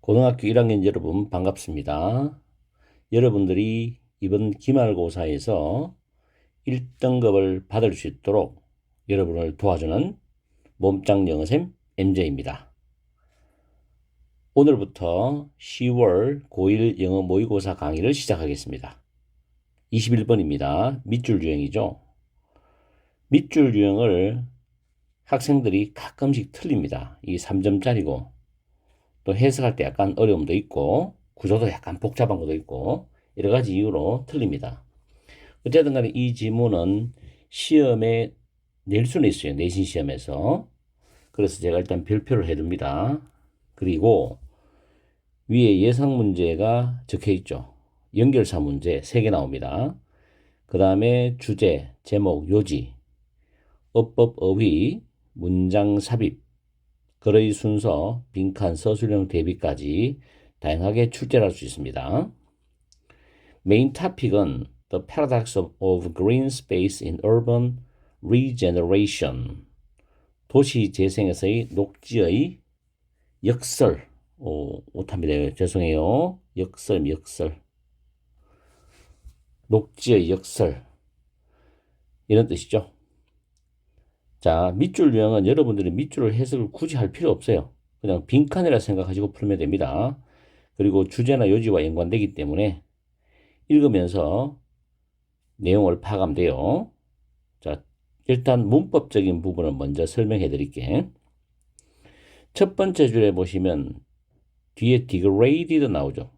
고등학교 1학년 여러분 반갑습니다. 여러분들이 이번 기말고사에서 1등급을 받을 수 있도록 여러분을 도와주는 몸짱 영어쌤 MJ입니다. 오늘부터 10월 고1 영어 모의고사 강의를 시작하겠습니다. 21번입니다. 밑줄 유형이죠. 밑줄 유형을 학생들이 가끔씩 틀립니다. 이 3점짜리고 또 해석할 때 약간 어려움도 있고 구조도 약간 복잡한 것도 있고 여러 가지 이유로 틀립니다. 어쨌든 간에 이 지문은 시험에 낼 수는 있어요. 내신 시험에서. 그래서 제가 일단 별표를 해둡니다. 그리고 위에 예상 문제가 적혀 있죠. 연결사 문제 3개 나옵니다. 그 다음에 주제, 제목, 요지, 어법, 어휘, 문장 삽입, 글의 순서, 빈칸, 서술형 대비까지 다양하게 출제할 수 있습니다. 메인 토픽은 The Paradox of Green Space in Urban Regeneration, 도시 재생에서의 녹지의 역설, 못합니다. 죄송해요. 역설, 녹지의 역설, 이런 뜻이죠. 자, 밑줄 유형은 여러분들이 밑줄을 해석을 굳이 할 필요 없어요. 그냥 빈칸이라 생각하시고 풀면 됩니다. 그리고 주제나 요지와 연관되기 때문에 읽으면서 내용을 파악하면 돼요. 자, 일단 문법적인 부분을 먼저 설명해 드릴게요. 첫 번째 줄에 보시면 뒤에 degraded 나오죠.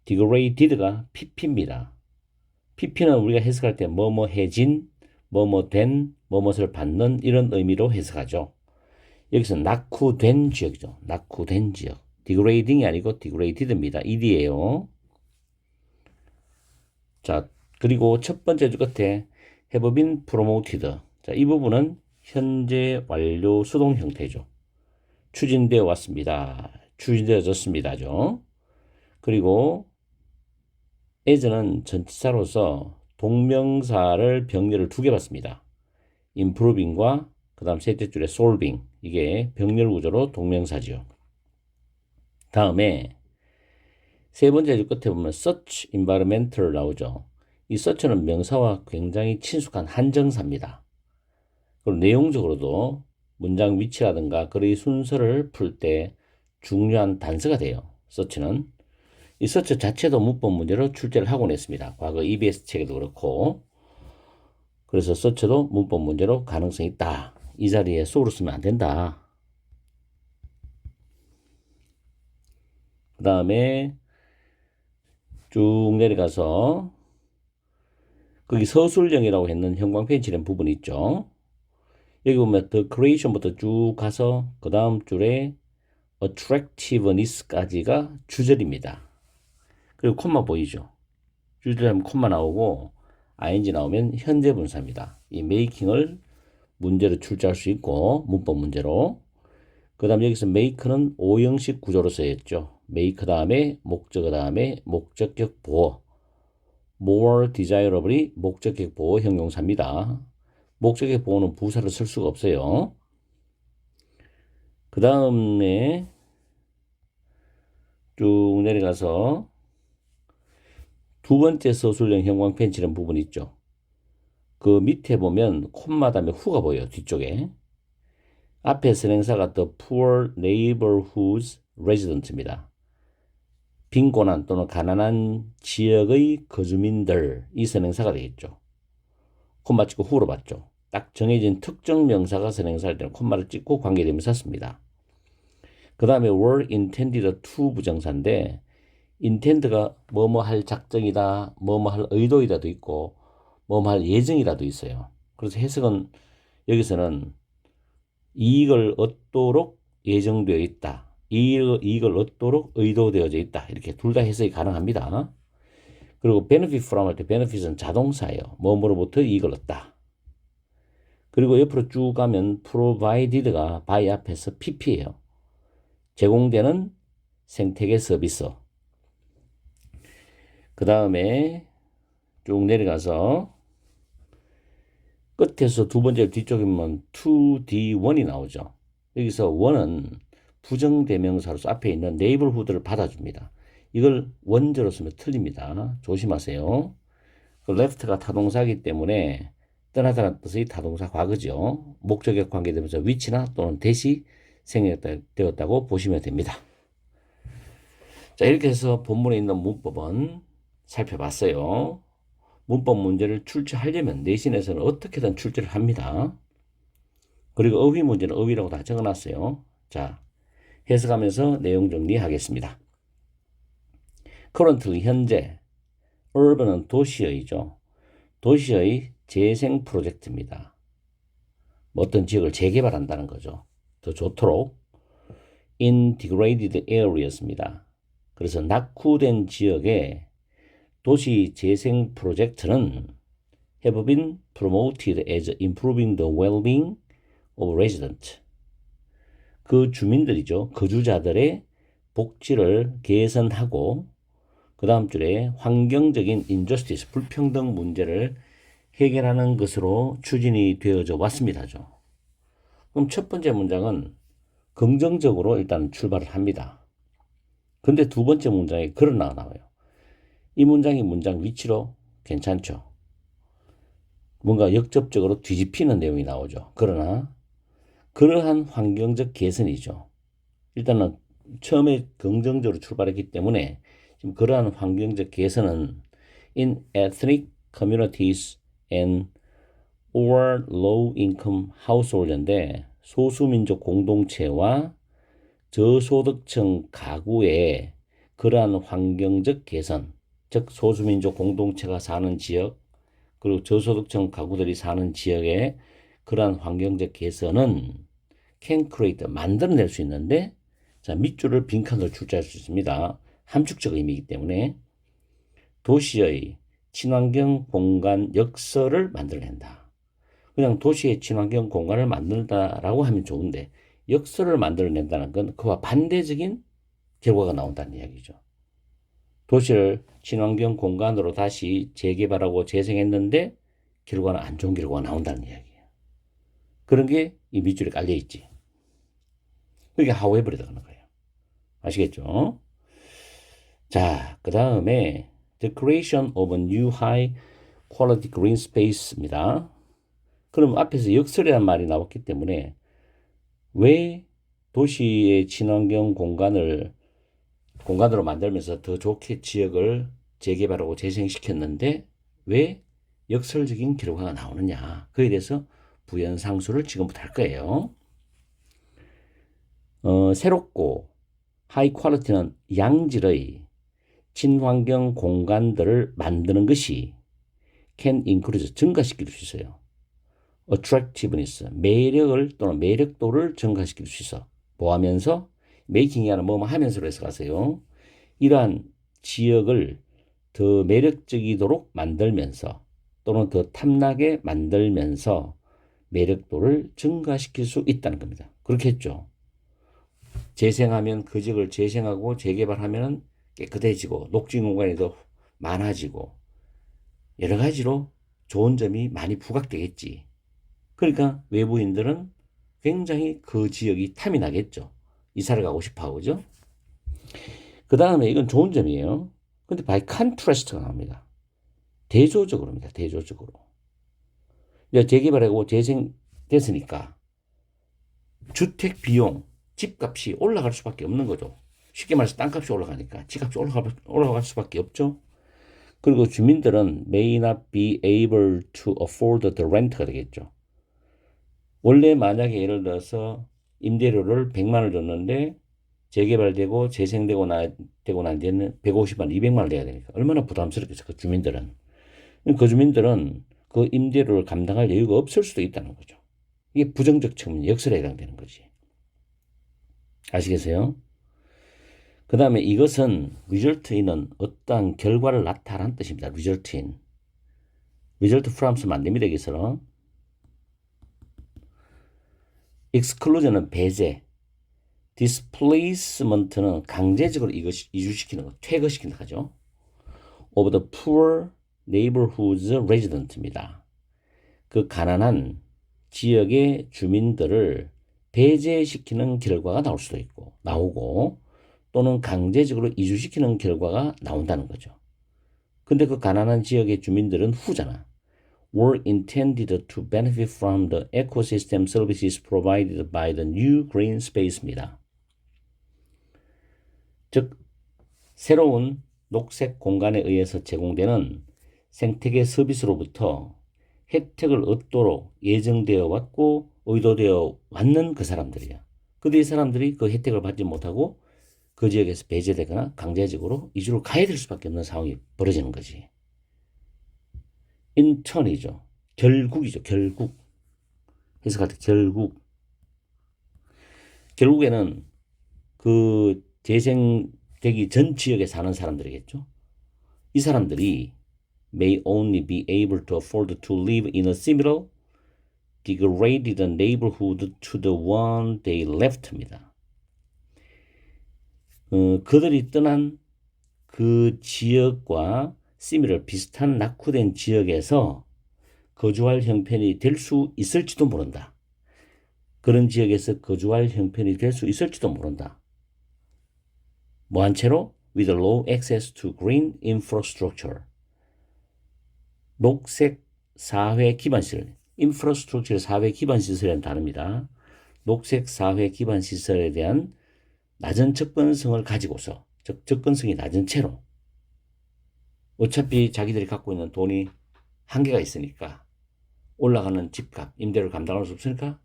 degraded가 pp입니다. pp는 우리가 해석할 때 뭐뭐해진, 뭐뭐된, 뭐뭇을 받는 이런 의미로 해석하죠. 여기서 낙후된 지역이죠. 낙후된 지역. degrading이 아니고 degraded입니다. ed예요. 자, 그리고 첫 번째 줄 끝에 have been promoted. 자, 이 부분은 현재 완료 수동 형태죠. 추진되어 왔습니다. 추진되어졌습니다죠. 그리고 as는 전치사로서 동명사를 병렬을 2개 받습니다. improving과 그 다음 셋째 줄에 solving. 이게 병렬 구조로 동명사지요. 다음에 세 번째 줄 끝에 보면 such environmental 나오죠. 이 such는 명사와 굉장히 친숙한 한정사입니다. 그리고 내용적으로도 문장 위치라든가 글의 순서를 풀 때 중요한 단서가 돼요. such는. 이 such 자체도 문법 문제로 출제를 하곤 했습니다. 과거 EBS 책에도 그렇고. 그래서 such도 문법 문제로 가능성이 있다. 이 자리에 so를 쓰면 안 된다. 그 다음에 쭉 내려가서 거기 서술형이라고 했는 형광펜 칠한 부분이 있죠. 여기 보면 the creation부터 쭉 가서 그 다음 줄에 attractiveness까지가 주절입니다. 그리고 콤마 보이죠? 주절하면 콤마 나오고 ing 나오면 현재 분사입니다. 이 making을 문제로 출제할 수 있고 문법 문제로. 그 다음 여기서 make는 5형식 구조로 쓰였죠. make 다음에 목적어 다음에 목적격 보어, more desirable이 목적격 보어 형용사입니다. 목적격 보어는 부사를 쓸 수가 없어요. 그 다음에 쭉 내려가서 두 번째 서술형 형광펜 칠한 부분 있죠. 그 밑에 보면 콤마 다음에 후가 보여요. 뒤쪽에. 앞에 선행사가 the poor neighborhood's resident입니다. 빈곤한 또는 가난한 지역의 거주민들, 이 선행사가 되겠죠. 콤마 찍고 후로 봤죠. 딱 정해진 특정 명사가 선행사일 때는 콤마를 찍고 관계대명사 씁니다. 그 다음에 were intended to 부정사인데 intend가 뭐뭐 할 작정이다, 뭐뭐 할 의도이다도 있고 뭐뭐 할 예정이라도 있어요. 그래서 해석은 여기서는 이익을 얻도록 예정되어 있다. 이익을 얻도록 의도되어져 있다. 이렇게 둘 다 해석이 가능합니다. 그리고 benefit from 할 때 benefit은 자동사예요. 뭐뭐로부터 이익을 얻다. 그리고 옆으로 쭉 가면 provided가 by 앞에서 pp예요. 제공되는 생태계 서비스. 그 다음에 쭉 내려가서 끝에서 두 번째 뒤쪽에 보면 2D1이 나오죠. 여기서 1은 부정대명사로서 앞에 있는 neighborhood를 받아줍니다. 이걸 원저로 쓰면 틀립니다. 조심하세요. 그 left가 타동사이기 때문에 떠나다는 뜻의 타동사 과거죠. 목적격 관계되면서 위치나 또는 대시 생략되었다고 보시면 됩니다. 자, 이렇게 해서 본문에 있는 문법은 살펴봤어요. 문법 문제를 출제하려면 내신에서는 어떻게든 출제를 합니다. 그리고 어휘 문제는 어휘라고 다 적어놨어요. 자, 해석하면서 내용 정리하겠습니다. currently 현재, urban은 도시의죠. 도시의 재생 프로젝트입니다. 어떤 지역을 재개발한다는 거죠. 더 좋도록. in degraded areas입니다. 그래서 낙후된 지역에 도시 재생 프로젝트는 have been promoted as improving the well-being of residents. 그 주민들이죠. 거주자들의 복지를 개선하고 그 다음 줄에 환경적인 injustice, 불평등 문제를 해결하는 것으로 추진이 되어져 왔습니다죠. 그럼 첫 번째 문장은 긍정적으로 일단 출발을 합니다. 근데 두 번째 문장에 그러나 나와요. 이 문장이 문장 위치로 괜찮죠. 뭔가 역접적으로 뒤집히는 내용이 나오죠. 그러나 그러한 환경적 개선이죠. 일단은 처음에 긍정적으로 출발했기 때문에 지금 그러한 환경적 개선은 in ethnic communities and or low income household인데 소수민족 공동체와 저소득층 가구의 그러한 환경적 개선, 즉 소수민족 공동체가 사는 지역 그리고 저소득층 가구들이 사는 지역의 그러한 환경적 개선은 can create, 만들어낼 수 있는데 자, 밑줄을 빈칸으로 출제할 수 있습니다. 함축적 의미이기 때문에 도시의 친환경 공간 역설을 만들어낸다. 그냥 도시의 친환경 공간을 만든다라고 하면 좋은데 역설을 만들어낸다는 건 그와 반대적인 결과가 나온다는 이야기죠. 도시를 친환경 공간으로 다시 재개발하고 재생했는데 결과는 안 좋은 결과가 나온다는 이야기예요. 그런 게 이 밑줄에 깔려있지. 그게 however에 들어가는 거예요. 아시겠죠? 자, 그 다음에 the creation of a new high quality green space입니다. 그럼 앞에서 역설이라는 말이 나왔기 때문에 왜 도시의 친환경 공간으로 만들면서 더 좋게 지역을 재개발하고 재생시켰는데 왜 역설적인 결과가 나오느냐. 그에 대해서 부연상수를 지금부터 할 거예요. 새롭고 하이 퀄리티는 양질의 친환경 공간들을 만드는 것이 can increase, 증가시킬 수 있어요. attractiveness, 매력을 또는 매력도를 증가시킬 수 있어. 뭐 하면서? making이 아니라 뭐뭐 하면서로 해서 가세요. 이러한 지역을 더 매력적이도록 만들면서 또는 더 탐나게 만들면서 매력도를 증가시킬 수 있다는 겁니다. 그렇게 했죠. 재생하면 그 지역을 재생하고 재개발하면 깨끗해지고 녹지 공간이 더 많아지고 여러 가지로 좋은 점이 많이 부각되겠지. 그러니까 외부인들은 굉장히 그 지역이 탐이 나겠죠. 이사를 가고 싶어 하고, 그죠? 그 다음에 이건 좋은 점이에요. 근데 by contrast가 나옵니다. 대조적으로입니다. 대조적으로. 이제 재개발하고 재생됐으니까 주택 비용, 집값이 올라갈 수밖에 없는 거죠. 쉽게 말해서 땅값이 올라가니까 집값이 올라갈 수밖에 없죠. 그리고 주민들은 may not be able to afford the rent가 되겠죠. 원래 만약에 예를 들어서 임대료를 100만 원을 줬는데 재개발되고 재생되고 난 뒤에는 150만, 200만 원 내야 되니까 얼마나 부담스럽겠어, 그 주민들은. 그 주민들은 그 임대료를 감당할 여유가 없을 수도 있다는 거죠. 이게 부정적 측면, 역설에 해당되는 거지. 아시겠어요? 그 다음에 이것은 result in은 어떠한 결과를 나타낸 뜻입니다. result in. result from 쓰면 안 됩니다, 여기서는. exclusion은 배제. displacement는 강제적으로 이주시키는 거, 퇴거시키는 거죠. of the poor neighborhood's resident입니다. 그 가난한 지역의 주민들을 배제시키는 결과가 나올 수도 있고, 나오고, 또는 강제적으로 이주시키는 결과가 나온다는 거죠. 근데 그 가난한 지역의 주민들은 후잖아. were intended to benefit from the ecosystem services provided by the new green space입니다. 즉, 새로운 녹색 공간에 의해서 제공되는 생태계 서비스로부터 혜택을 얻도록 예정되어 왔고 의도되어 왔는 그 사람들이야. 근데 이 사람들이 그 혜택을 받지 못하고 그 지역에서 배제되거나 강제적으로 이주로 가야 될 수밖에 없는 상황이 벌어지는 거지. 인턴이죠. 결국이죠. 결국. 해석할 때 결국. 결국에는 그 재생되기 전 지역에 사는 사람들이겠죠. 이 사람들이 may only be able to afford to live in a similar degraded neighborhood to the one they left입니다. 그들이 떠난 그 지역과 similar 비슷한 낙후된 지역에서 거주할 형편이 될 수 있을지도 모른다. 그런 지역에서 거주할 형편이 될 수 있을지도 모른다. 뭐한 채로? with low access to green infrastructure. 녹색 사회 기반시설. infrastructure 사회 기반시설이라는 단어입니다. 녹색 사회 기반시설에 대한 낮은 접근성을 가지고서, 즉 접근성이 낮은 채로 어차피 자기들이 갖고 있는 돈이 한계가 있으니까 올라가는 집값, 임대료를 감당할 수 없으니까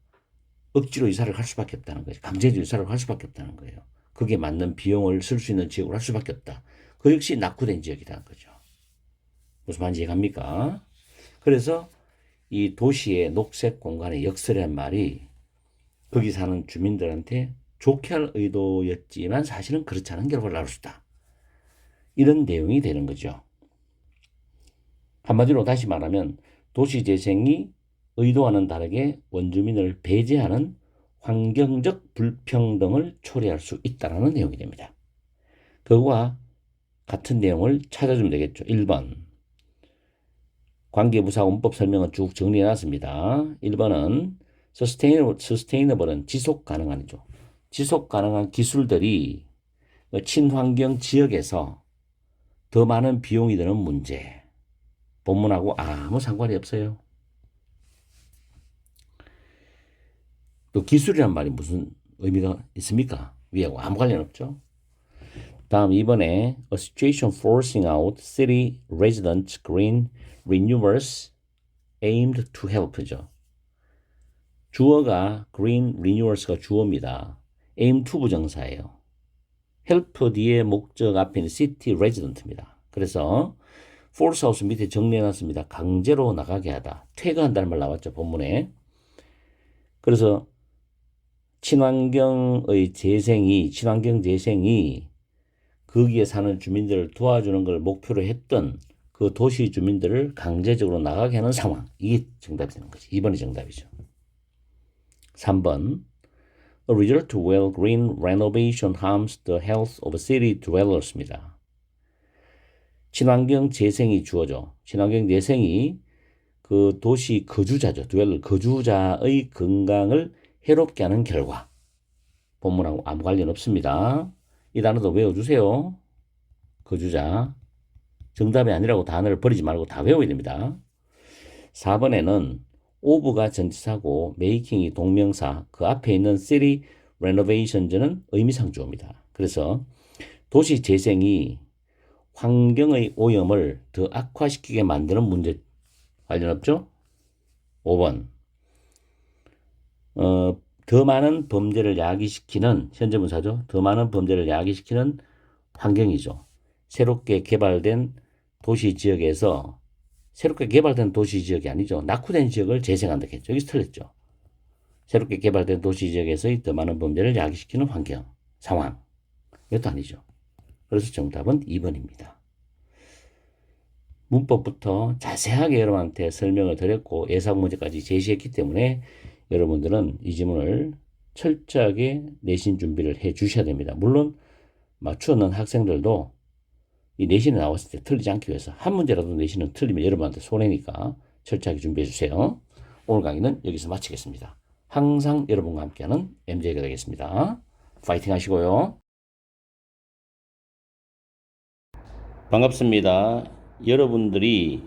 억지로 이사를 할 수밖에 없다는 거죠. 강제적으로 이사를 할 수밖에 없다는 거예요. 그게 맞는 비용을 쓸 수 있는 지역으로 할 수밖에 없다. 그 역시 낙후된 지역이라는 거죠. 무슨 말인지 이해갑니까? 그래서 이 도시의 녹색 공간의 역설이라는 말이 거기 사는 주민들한테 좋게 할 의도였지만 사실은 그렇지 않은 결과를 낳을 수 있다. 이런 내용이 되는 거죠. 한마디로 다시 말하면 도시재생이 의도와는 다르게 원주민을 배제하는 환경적 불평등을 초래할 수 있다는 내용이 됩니다. 그거와 같은 내용을 찾아주면 되겠죠. 1번 관계부사 원법 설명은 쭉 정리해놨습니다. 1번은 sustainable은 지속가능한이죠. 지속가능한 기술들이 친환경 지역에서 더 많은 비용이 드는 문제. 본문하고 아무 상관이 없어요. 또 기술이란 말이 무슨 의미가 있습니까? 위하고 아무 관련 없죠. 다음 이번에 a situation forcing out city residents green renewals aimed to help죠. 주어가 green renewals가 주어입니다. aim to 부정사예요. help 뒤에 목적 앞에는 city resident입니다. 그래서 force out 밑에 정리해놨습니다. 강제로 나가게 하다. 퇴거한다는 말 나왔죠. 본문에. 그래서 친환경 재생이 거기에 사는 주민들을 도와주는 걸 목표로 했던 그 도시 주민들을 강제적으로 나가게 하는 상황. 이게 정답이 되는 거지. 2번이 정답이죠. 3번 A result where green renovation harms the health of city dwellers입니다. 친환경 재생이 주어져. 친환경 재생이 그 도시 거주자죠. 거주자의 건강을 해롭게 하는 결과. 본문하고 아무 관련 없습니다. 이 단어도 외워주세요. 거주자. 정답이 아니라고 단어를 버리지 말고 다 외워야 됩니다. 4번에는 of가 전치사고 making이 동명사, 그 앞에 있는 city renovations는 의미상 주어입니다. 그래서 도시 재생이 환경의 오염을 더 악화시키게 만드는 문제 관련 없죠? 5번 더 많은 범죄를 야기시키는 현재분사죠. 더 많은 범죄를 야기시키는 환경이죠. 새롭게 개발된 도시 지역에서 새롭게 개발된 도시 지역이 아니죠. 낙후된 지역을 재생한다겠죠. 여기서 틀렸죠. 새롭게 개발된 도시 지역에서의 더 많은 범죄를 야기시키는 환경, 상황. 이것도 아니죠. 그래서 정답은 2번입니다. 문법부터 자세하게 여러분한테 설명을 드렸고 예상 문제까지 제시했기 때문에 여러분들은 이 지문을 철저하게 내신 준비를 해 주셔야 됩니다. 물론 맞추는 학생들도 이 내신에 나왔을 때 틀리지 않기 위해서 한 문제라도 내신은 틀리면 여러분한테 손해니까 철저하게 준비해 주세요. 오늘 강의는 여기서 마치겠습니다. 항상 여러분과 함께하는 MJ가 되겠습니다. 파이팅 하시고요. 반갑습니다. 여러분들이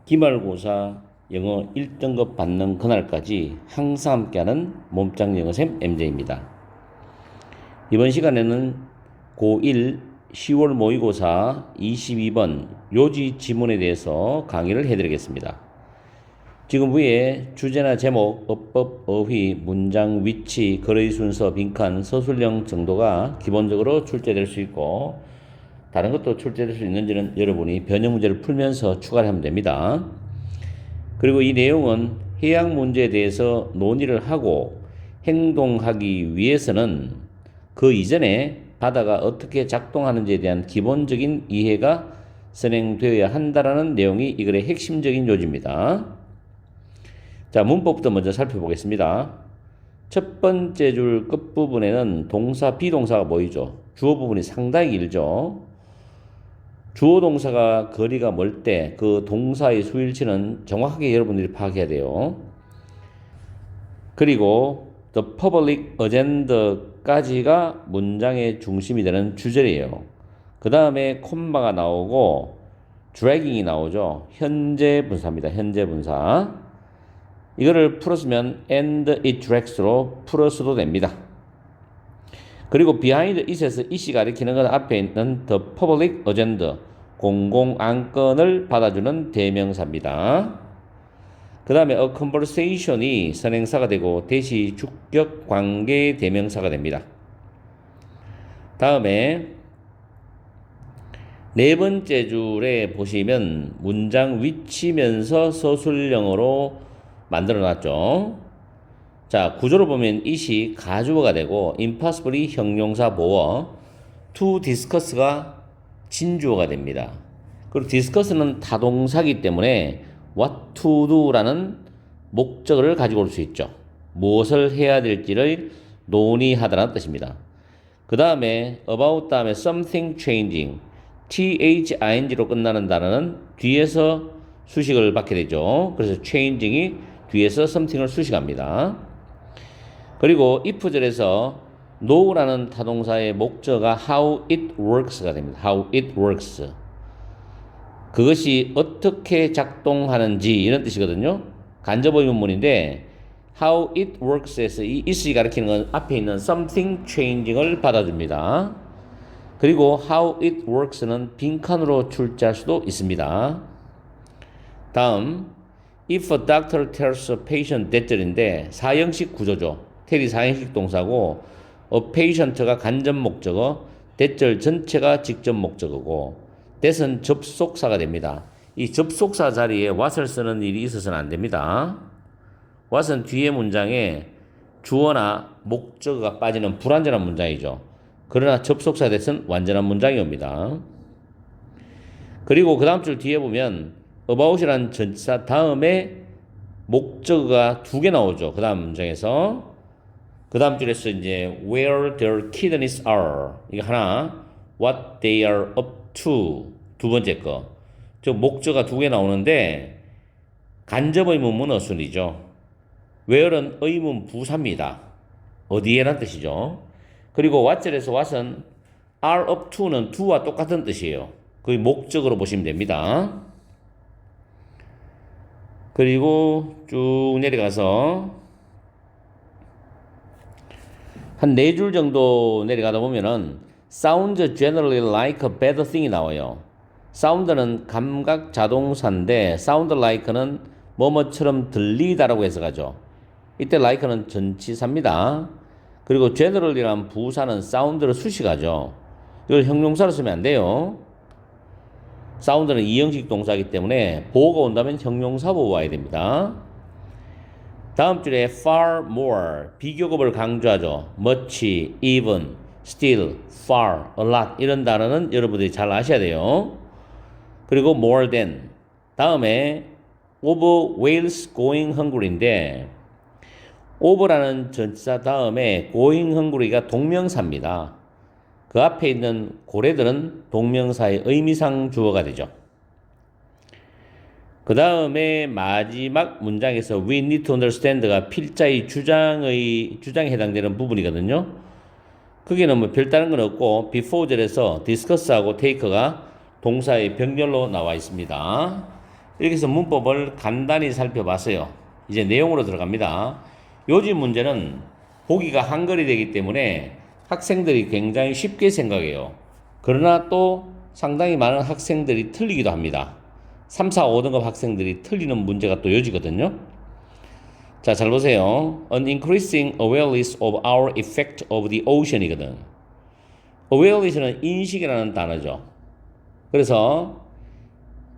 기말고사 영어 1등급 받는 그날까지 항상 함께하는 몸짱 영어쌤 MJ입니다. 이번 시간에는 고1 10월 모의고사 22번 요지 지문에 대해서 강의를 해드리겠습니다. 지금 위에 주제나 제목, 어법, 어휘, 문장, 위치, 글의 순서, 빈칸, 서술형 정도가 기본적으로 출제될 수 있고 다른 것도 출제될 수 있는지는 여러분이 변형 문제를 풀면서 추가를 하면 됩니다. 그리고 이 내용은 해양 문제에 대해서 논의를 하고 행동하기 위해서는 그 이전에 바다가 어떻게 작동하는지에 대한 기본적인 이해가 선행되어야 한다라는 내용이 이 글의 핵심적인 요지입니다. 자, 문법부터 먼저 살펴보겠습니다. 첫 번째 줄 끝부분에는 동사, 비동사가 보이죠. 주어 부분이 상당히 길죠. 주어 동사가 거리가 멀 때 그 동사의 수일치는 정확하게 여러분들이 파악해야 돼요. 그리고 the public agenda까지가 문장의 중심이 되는 주절이에요. 그 다음에 콤마가 나오고 dragging이 나오죠. 현재 분사입니다. 현재 분사. 이거를 풀었으면 and it drags로 풀어서도 됩니다. 그리고 behind it에서 it이 가리키는 건 앞에 있는 the public agenda, 공공 안건을 받아주는 대명사입니다. 그 다음에 a conversation이 선행사가 되고 대시 주격 관계 대명사가 됩니다. 다음에 네 번째 줄에 보시면 문장 위치면서 서술형으로 만들어 놨죠. 자, 구조를 보면 it이 가주어가 되고 impossibly 형용사 보어, to discuss가 진주어가 됩니다. 그리고 discuss는 타동사이기 때문에 what to do라는 목적어를 가지고 올 수 있죠. 무엇을 해야 될지를 논의하다라는 뜻입니다. 그 다음에 about 다음에 something changing, thing로 끝나는 단어는 뒤에서 수식을 받게 되죠. 그래서 changing이 뒤에서 something을 수식합니다. 그리고 if절에서 know라는 타동사의 목적어가 how it works가 됩니다. how it works. 그것이 어떻게 작동하는지 이런 뜻이거든요. 간접의 문문인데 how it works에서 이 it이 가리키는 건 앞에 있는 something changing을 받아줍니다. 그리고 how it works는 빈칸으로 출제할 수도 있습니다. 다음 if a doctor tells a patient that절인데 사형식 구조죠. tell이 사형식 동사고 a patient가 간접 목적어, that절 전체가 직접 목적어고 that은 접속사가 됩니다. 이 접속사 자리에 what을 쓰는 일이 있어서는 안 됩니다. what은 뒤에 문장에 주어나 목적어가 빠지는 불완전한 문장이죠. 그러나 접속사 that은 완전한 문장이 옵니다. 그리고 그 다음 줄 뒤에 보면 about이라는 전치사 다음에 목적어가 두 개 나오죠. 그 다음 문장에서. 그 다음 줄에서 이제 where their kidneys are 이거 하나, what they are up to 두 번째 거. 저 목적어가 두 개 나오는데 간접 의문문 어순이죠. where는 의문 부사입니다. 어디에란 뜻이죠. 그리고 what절에서 what은 are up to는 to와 똑같은 뜻이에요. 거의 목적으로 보시면 됩니다. 그리고 쭉 내려가서 한 네 줄 정도 내려가다 보면은 sound generally like a bad thing이 나와요. sound는 감각 자동사인데 sound like는 뭐뭐처럼 들리다라고 해석하죠. 이때 like는 전치사입니다. 그리고 generally란 부사는 sound를 수식하죠. 이걸 형용사로 쓰면 안 돼요. sound는 이형식 동사이기 때문에 보호가 온다면 형용사 보호 와야 됩니다. 다음 줄에 far more 비교급을 강조하죠. much, even, still, far, a lot 이런 단어는 여러분들이 잘 아셔야 돼요. 그리고 more than 다음에 of whales going hungry인데 over라는 전치사 다음에 going hungry가 동명사입니다. 그 앞에 있는 고래들은 동명사의 의미상 주어가 되죠. 그 다음에 마지막 문장에서 we need to understand가 필자의 주장에 해당되는 부분이거든요. 거기는 뭐 별다른 건 없고 before절에서 discuss하고 take가 동사의 병렬로 나와 있습니다. 이렇게 해서 문법을 간단히 살펴봤어요. 이제 내용으로 들어갑니다. 요즘 문제는 보기가 한글이 되기 때문에 학생들이 굉장히 쉽게 생각해요. 그러나 또 상당히 많은 학생들이 틀리기도 합니다. 3, 4, 5등급 학생들이 틀리는 문제가 또 요지거든요. 자, 잘 보세요. An increasing awareness of our effect of the ocean이거든. awareness는 인식이라는 단어죠. 그래서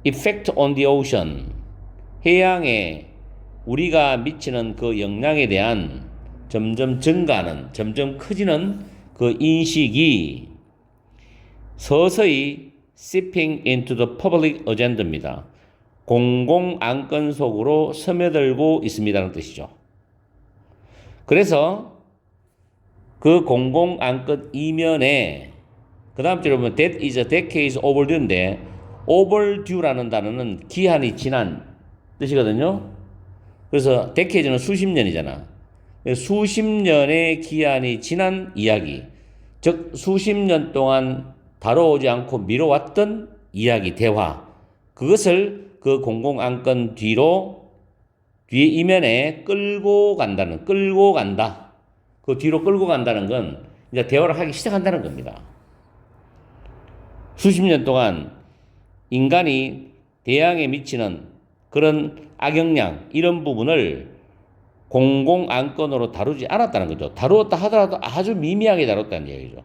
effect on the ocean, 해양에 우리가 미치는 그 영향에 대한 점점 증가하는, 점점 커지는 그 인식이 서서히 seeping into the public agenda입니다. 공공 안건 속으로 스며들고 있습니다는 뜻이죠. 그래서 그 공공 안건 이면에 그 다음 줄에 보면 that is a decade overdue인데 overdue라는 단어는 기한이 지난 뜻이거든요. 그래서 decade는 수십 년이잖아. 수십 년의 기한이 지난 이야기, 즉 수십 년 동안 다뤄오지 않고 미뤄왔던 이야기, 대화, 그것을 그 공공안건 뒤에 이면에 끌고 간다. 그 뒤로 끌고 간다는 건 이제 대화를 하기 시작한다는 겁니다. 수십 년 동안 인간이 대양에 미치는 그런 악영향, 이런 부분을 공공안건으로 다루지 않았다는 거죠. 다루었다 하더라도 아주 미미하게 다뤘다는 얘기죠.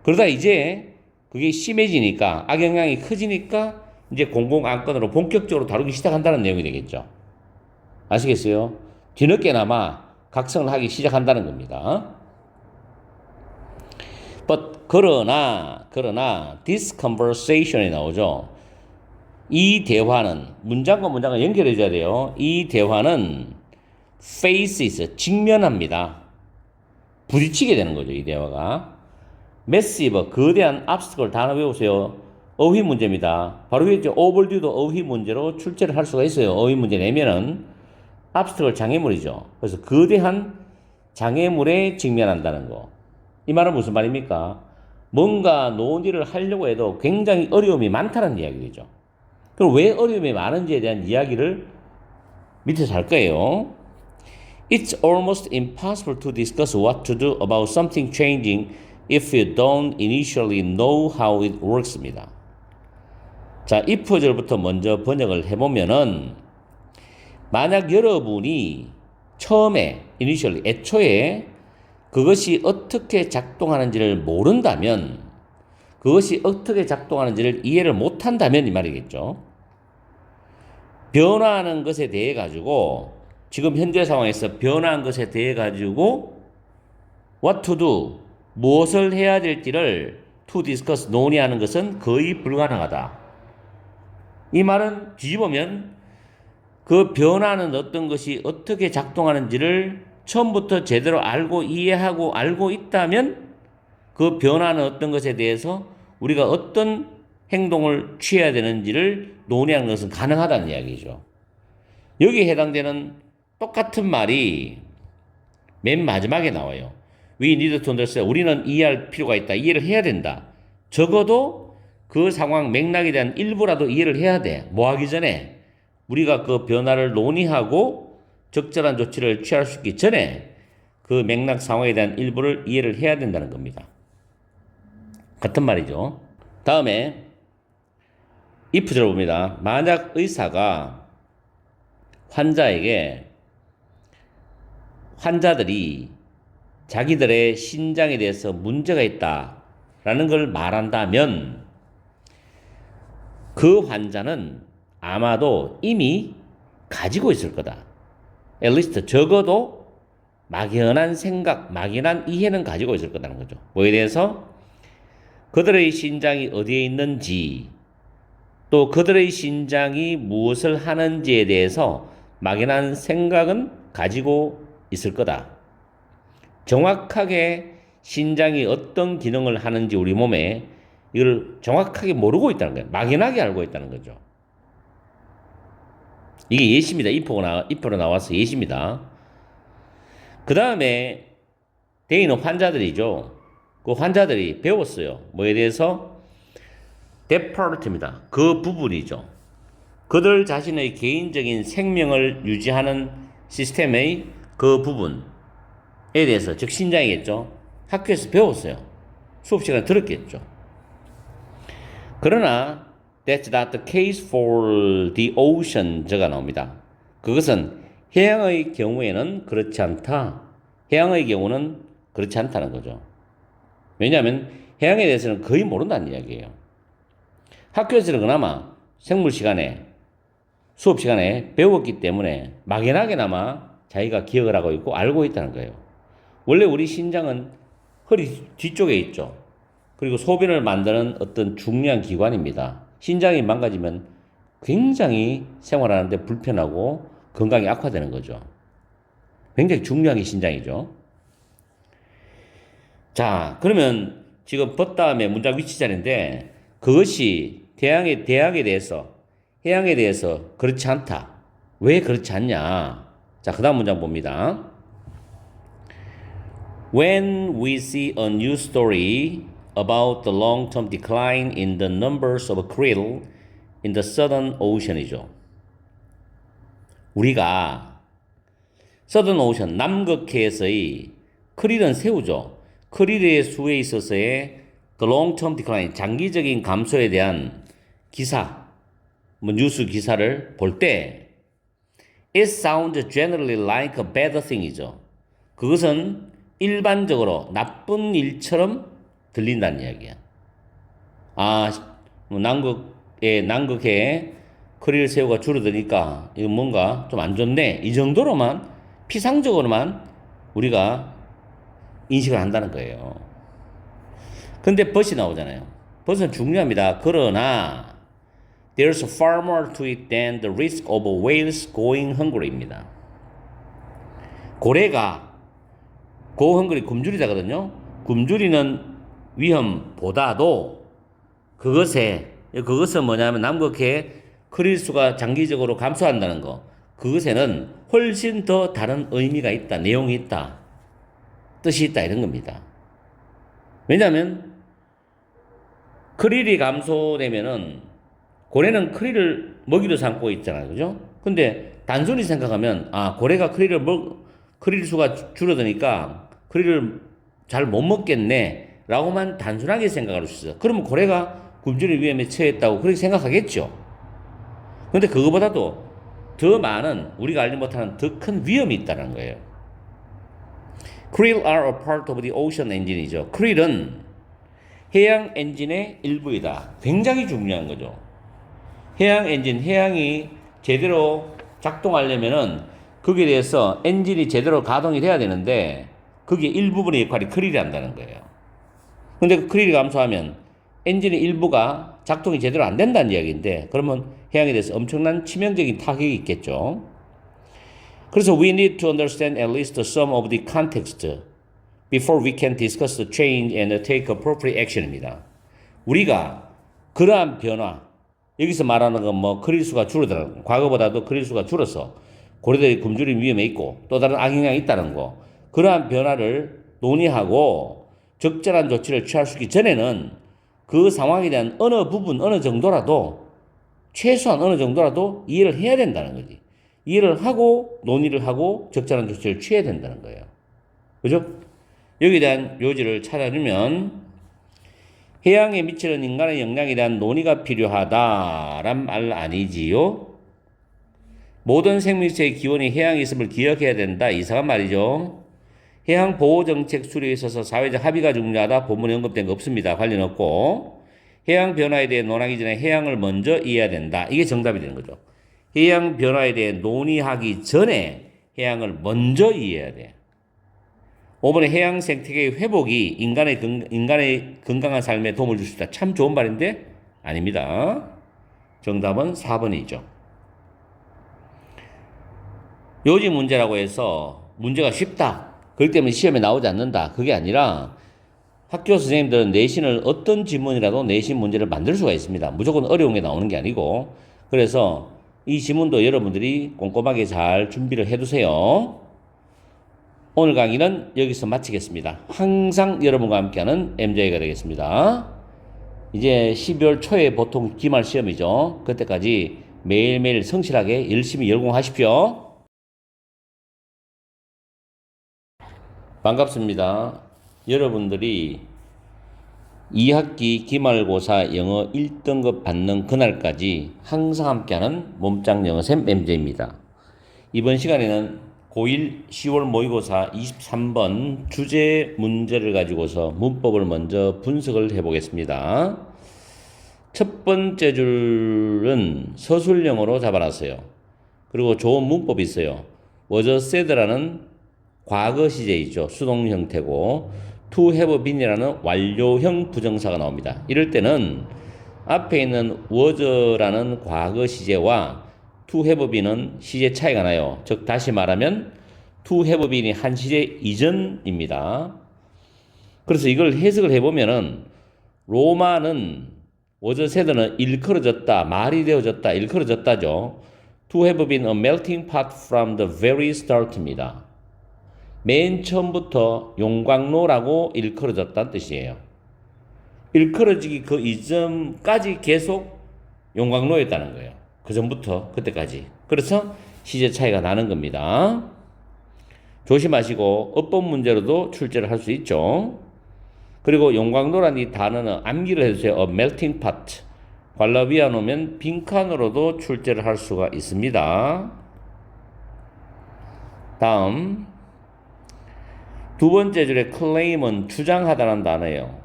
그러다 이제 그게 심해지니까, 악영향이 커지니까 이제 공공안건으로 본격적으로 다루기 시작한다는 내용이 되겠죠. 아시겠어요? 뒤늦게나마 각성을 하기 시작한다는 겁니다. But 그러나 this conversation이 나오죠. 이 대화는 문장과 문장을 연결해 줘야 돼요. 이 대화는 faces 직면합니다. 부딪히게 되는 거죠. 이 대화가 massive 거대한 obstacle 단어 외우세요. 어휘 문제입니다. 바로 위에 overdue도 어휘 문제로 출제를 할 수가 있어요. 어휘 문제 내면은 obstacle 장애물이죠. 그래서 거대한 장애물에 직면한다는 거. 이 말은 무슨 말입니까? 뭔가 논의를 하려고 해도 굉장히 어려움이 많다는 이야기죠. 그럼 왜 어려움이 많은지에 대한 이야기를 밑에서 할 거예요. It's almost impossible to discuss what to do about something changing if you don't initially know how it works입니다. 자, if절부터 먼저 번역을 해보면은 만약 여러분이 처음에 initially 애초에 그것이 어떻게 작동하는지를 모른다면, 그것이 어떻게 작동하는지를 이해를 못한다면 이 말이겠죠. 변화하는 것에 대해 가지고 지금 현재 상황에서 변화한 것에 대해 가지고 what to do, 무엇을 해야 될지를 to discuss, 논의하는 것은 거의 불가능하다. 이 말은 뒤집으면 그 변화는 어떤 것이 어떻게 작동하는지를 처음부터 제대로 알고 이해하고 알고 있다면 그 변화는 어떤 것에 대해서 우리가 어떤 행동을 취해야 되는지를 논의하는 것은 가능하다는 이야기죠. 여기에 해당되는 똑같은 말이 맨 마지막에 나와요. We need to understand. 우리는 이해할 필요가 있다. 이해를 해야 된다. 적어도 그 상황 맥락에 대한 일부라도 이해를 해야 돼. 뭐 하기 전에? 우리가 그 변화를 논의하고 적절한 조치를 취할 수 있기 전에 그 맥락 상황에 대한 일부를 이해를 해야 된다는 겁니다. 같은 말이죠. 다음에 if절을 봅니다. 만약 의사가 환자들이 자기들의 신장에 대해서 문제가 있다라는 걸 말한다면 그 환자는 아마도 이미 가지고 있을 거다. at least 적어도 막연한 생각, 막연한 이해는 가지고 있을 거라는 거죠. 뭐에 대해서? 그들의 신장이 어디에 있는지, 또 그들의 신장이 무엇을 하는지에 대해서 막연한 생각은 가지고 있을 거다. 정확하게 신장이 어떤 기능을 하는지 우리 몸에 이걸 정확하게 모르고 있다는 거예요. 막연하게 알고 있다는 거죠. 이게 예시입니다. if로 나와서 예시입니다. 그 다음에 대인은 환자들이죠. 그 환자들이 배웠어요. 뭐에 대해서? that part입니다. 그 부분이죠. 그들 자신의 개인적인 생명을 유지하는 시스템의 그 부분에 대해서, 즉 신장이겠죠. 학교에서 배웠어요. 수업 시간에 들었겠죠. 그러나 that's not the case for the ocean가 나옵니다. 그것은 해양의 경우에는 그렇지 않다. 해양의 경우는 그렇지 않다는 거죠. 왜냐하면 해양에 대해서는 거의 모른다는 이야기예요. 학교에서는 그나마 생물 시간에, 수업 시간에 배웠기 때문에 막연하게나마 자기가 기억을 하고 있고 알고 있다는 거예요. 원래 우리 신장은 허리 뒤쪽에 있죠. 그리고 소변을 만드는 어떤 중요한 기관입니다. 신장이 망가지면 굉장히 생활하는데 불편하고 건강이 악화되는 거죠. 굉장히 중요한 게 신장이죠. 자, 그러면 지금 벗 다음에 문장 위치 자리인데 그것이 해양에 대해서 그렇지 않다. 왜 그렇지 않냐? 자, 그 다음 문장 봅니다. When we see a news story about the long-term decline in the numbers of krill in the Southern Ocean이죠. 우리가 Southern Ocean, 남극해에서의 크릴은 새우죠. 크릴의 수에 있어서의 the long-term decline, 장기적인 감소에 대한 기사, 뉴스 기사를 볼 때 it sounds generally like a bad thing이죠. 그것은 일반적으로 나쁜 일처럼 들린다는 이야기야. 남극해 크릴 새우가 줄어드니까 이거 뭔가 좀 안 좋네. 이 정도로만 피상적으로만 우리가 인식을 한다는 거예요. 근데 벗이 나오잖아요. 벗은 중요합니다. 그러나 there's far more to it than the risk of whales going hungry입니다. 고래가 go hungry 굶주리다거든요. 굶주리는 위험보다도 그것은 뭐냐면 남극해 크릴 수가 장기적으로 감소한다는 거. 그것에는 훨씬 더 다른 의미가 있다. 내용이 있다. 뜻이 있다. 이런 겁니다. 왜냐하면 크릴이 감소되면은 고래는 크릴을 먹이로 삼고 있잖아요. 그죠? 근데 단순히 생각하면 고래가 크릴 수가 줄어드니까 크릴을 잘 못 먹겠네 라고만 단순하게 생각할 수 있어요. 그러면 고래가 굶주릴 위험에 처했다고 그렇게 생각하겠죠. 근데 그거보다도 더 많은, 우리가 알지 못하는 더 큰 위험이 있다는 거예요. Krill are a part of the ocean engine이죠. 크릴은 해양 엔진의 일부이다. 굉장히 중요한 거죠. 해양 엔진, 해양이 제대로 작동하려면은 거기에 대해서 엔진이 제대로 가동이 돼야 되는데 그게 일부분의 역할이 크릴이 한다는 거예요. 근데 그 크릴이 감소하면 엔진의 일부가 작동이 제대로 안 된다는 이야기인데 그러면 해양에 대해서 엄청난 치명적인 타격이 있겠죠. 그래서 we need to understand at least some of the context before we can discuss the change and take appropriate action입니다. 우리가 그러한 변화, 여기서 말하는 건 뭐 크릴 수가 줄어들어, 과거보다도 크릴 수가 줄어서 고래들이 굶주림 위험에 있고 또 다른 악영향이 있다는 거, 그러한 변화를 논의하고 적절한 조치를 취할 수 있기 전에는 그 상황에 대한 어느 정도라도 최소한 어느 정도라도 이해를 해야 된다는 거지. 이해를 하고 논의를 하고 적절한 조치를 취해야 된다는 거예요. 그죠? 여기에 대한 요지를 찾아주면 해양에 미치는 인간의 영향에 대한 논의가 필요하다란 말 아니지요? 모든 생명체의 기원이 해양에 있음을 기억해야 된다. 이상한 말이죠. 해양 보호 정책 수립에 있어서 사회적 합의가 중요하다. 본문에 언급된 거 없습니다. 관련 없고. 해양 변화에 대해 논하기 전에 해양을 먼저 이해해야 된다. 이게 정답이 되는 거죠. 해양 변화에 대해 논의하기 전에 해양을 먼저 이해해야 돼. 5번에 해양 생태계의 회복이 인간의 건강한 삶에 도움을 줄 수 있다. 참 좋은 말인데 아닙니다. 정답은 4번이죠. 요지 문제라고 해서 문제가 쉽다, 그렇기 때문에 시험에 나오지 않는다, 그게 아니라 학교 선생님들은 내신을 어떤 지문이라도 내신 문제를 만들 수가 있습니다. 무조건 어려운 게 나오는 게 아니고. 그래서 이 지문도 여러분들이 꼼꼼하게 잘 준비를 해두세요. 오늘 강의는 여기서 마치겠습니다. 항상 여러분과 함께하는 MJ가 되겠습니다. 이제 12월 초에 보통 기말 시험이죠. 그때까지 매일매일 성실하게 열심히 열공하십시오. 반갑습니다. 여러분들이 2학기 기말고사 영어 1등급 받는 그날까지 항상 함께하는 몸짱 영어쌤 MJ입니다. 이번 시간에는 고1 10월 모의고사 23번 주제 문제를 가지고서 문법을 먼저 분석을 해보겠습니다. 첫 번째 줄은 서술형으로 잡아놨어요. 그리고 좋은 문법이 있어요. was said라는 과거 시제이죠. 수동 형태고 to have been이라는 완료형 부정사가 나옵니다. 이럴 때는 앞에 있는 was라는 과거 시제와 to have been은 시제 차이가 나요. 즉 다시 말하면 to have been이 한 시제 이전입니다. 그래서 이걸 해석을 해보면은 로마는 was said는 일컬어졌다, 말이 되어졌다, 일컬어졌다죠. To have been a melting pot from the very start입니다. 맨 처음부터 용광로라고 일컬어졌다는 뜻이에요. 일컬어지기 그 이전까지 계속 용광로였다는 거예요. 그 전부터 그때까지. 그래서 시제 차이가 나는 겁니다. 조심하시고 어법 문제로도 출제를 할 수 있죠. 그리고 용광로라는 이 단어는 암기를 해주세요. A melting pot. 관라 위에 놓으면 빈칸으로도 출제를 할 수가 있습니다. 다음 두 번째 줄에 claim은 주장하다는 단어예요.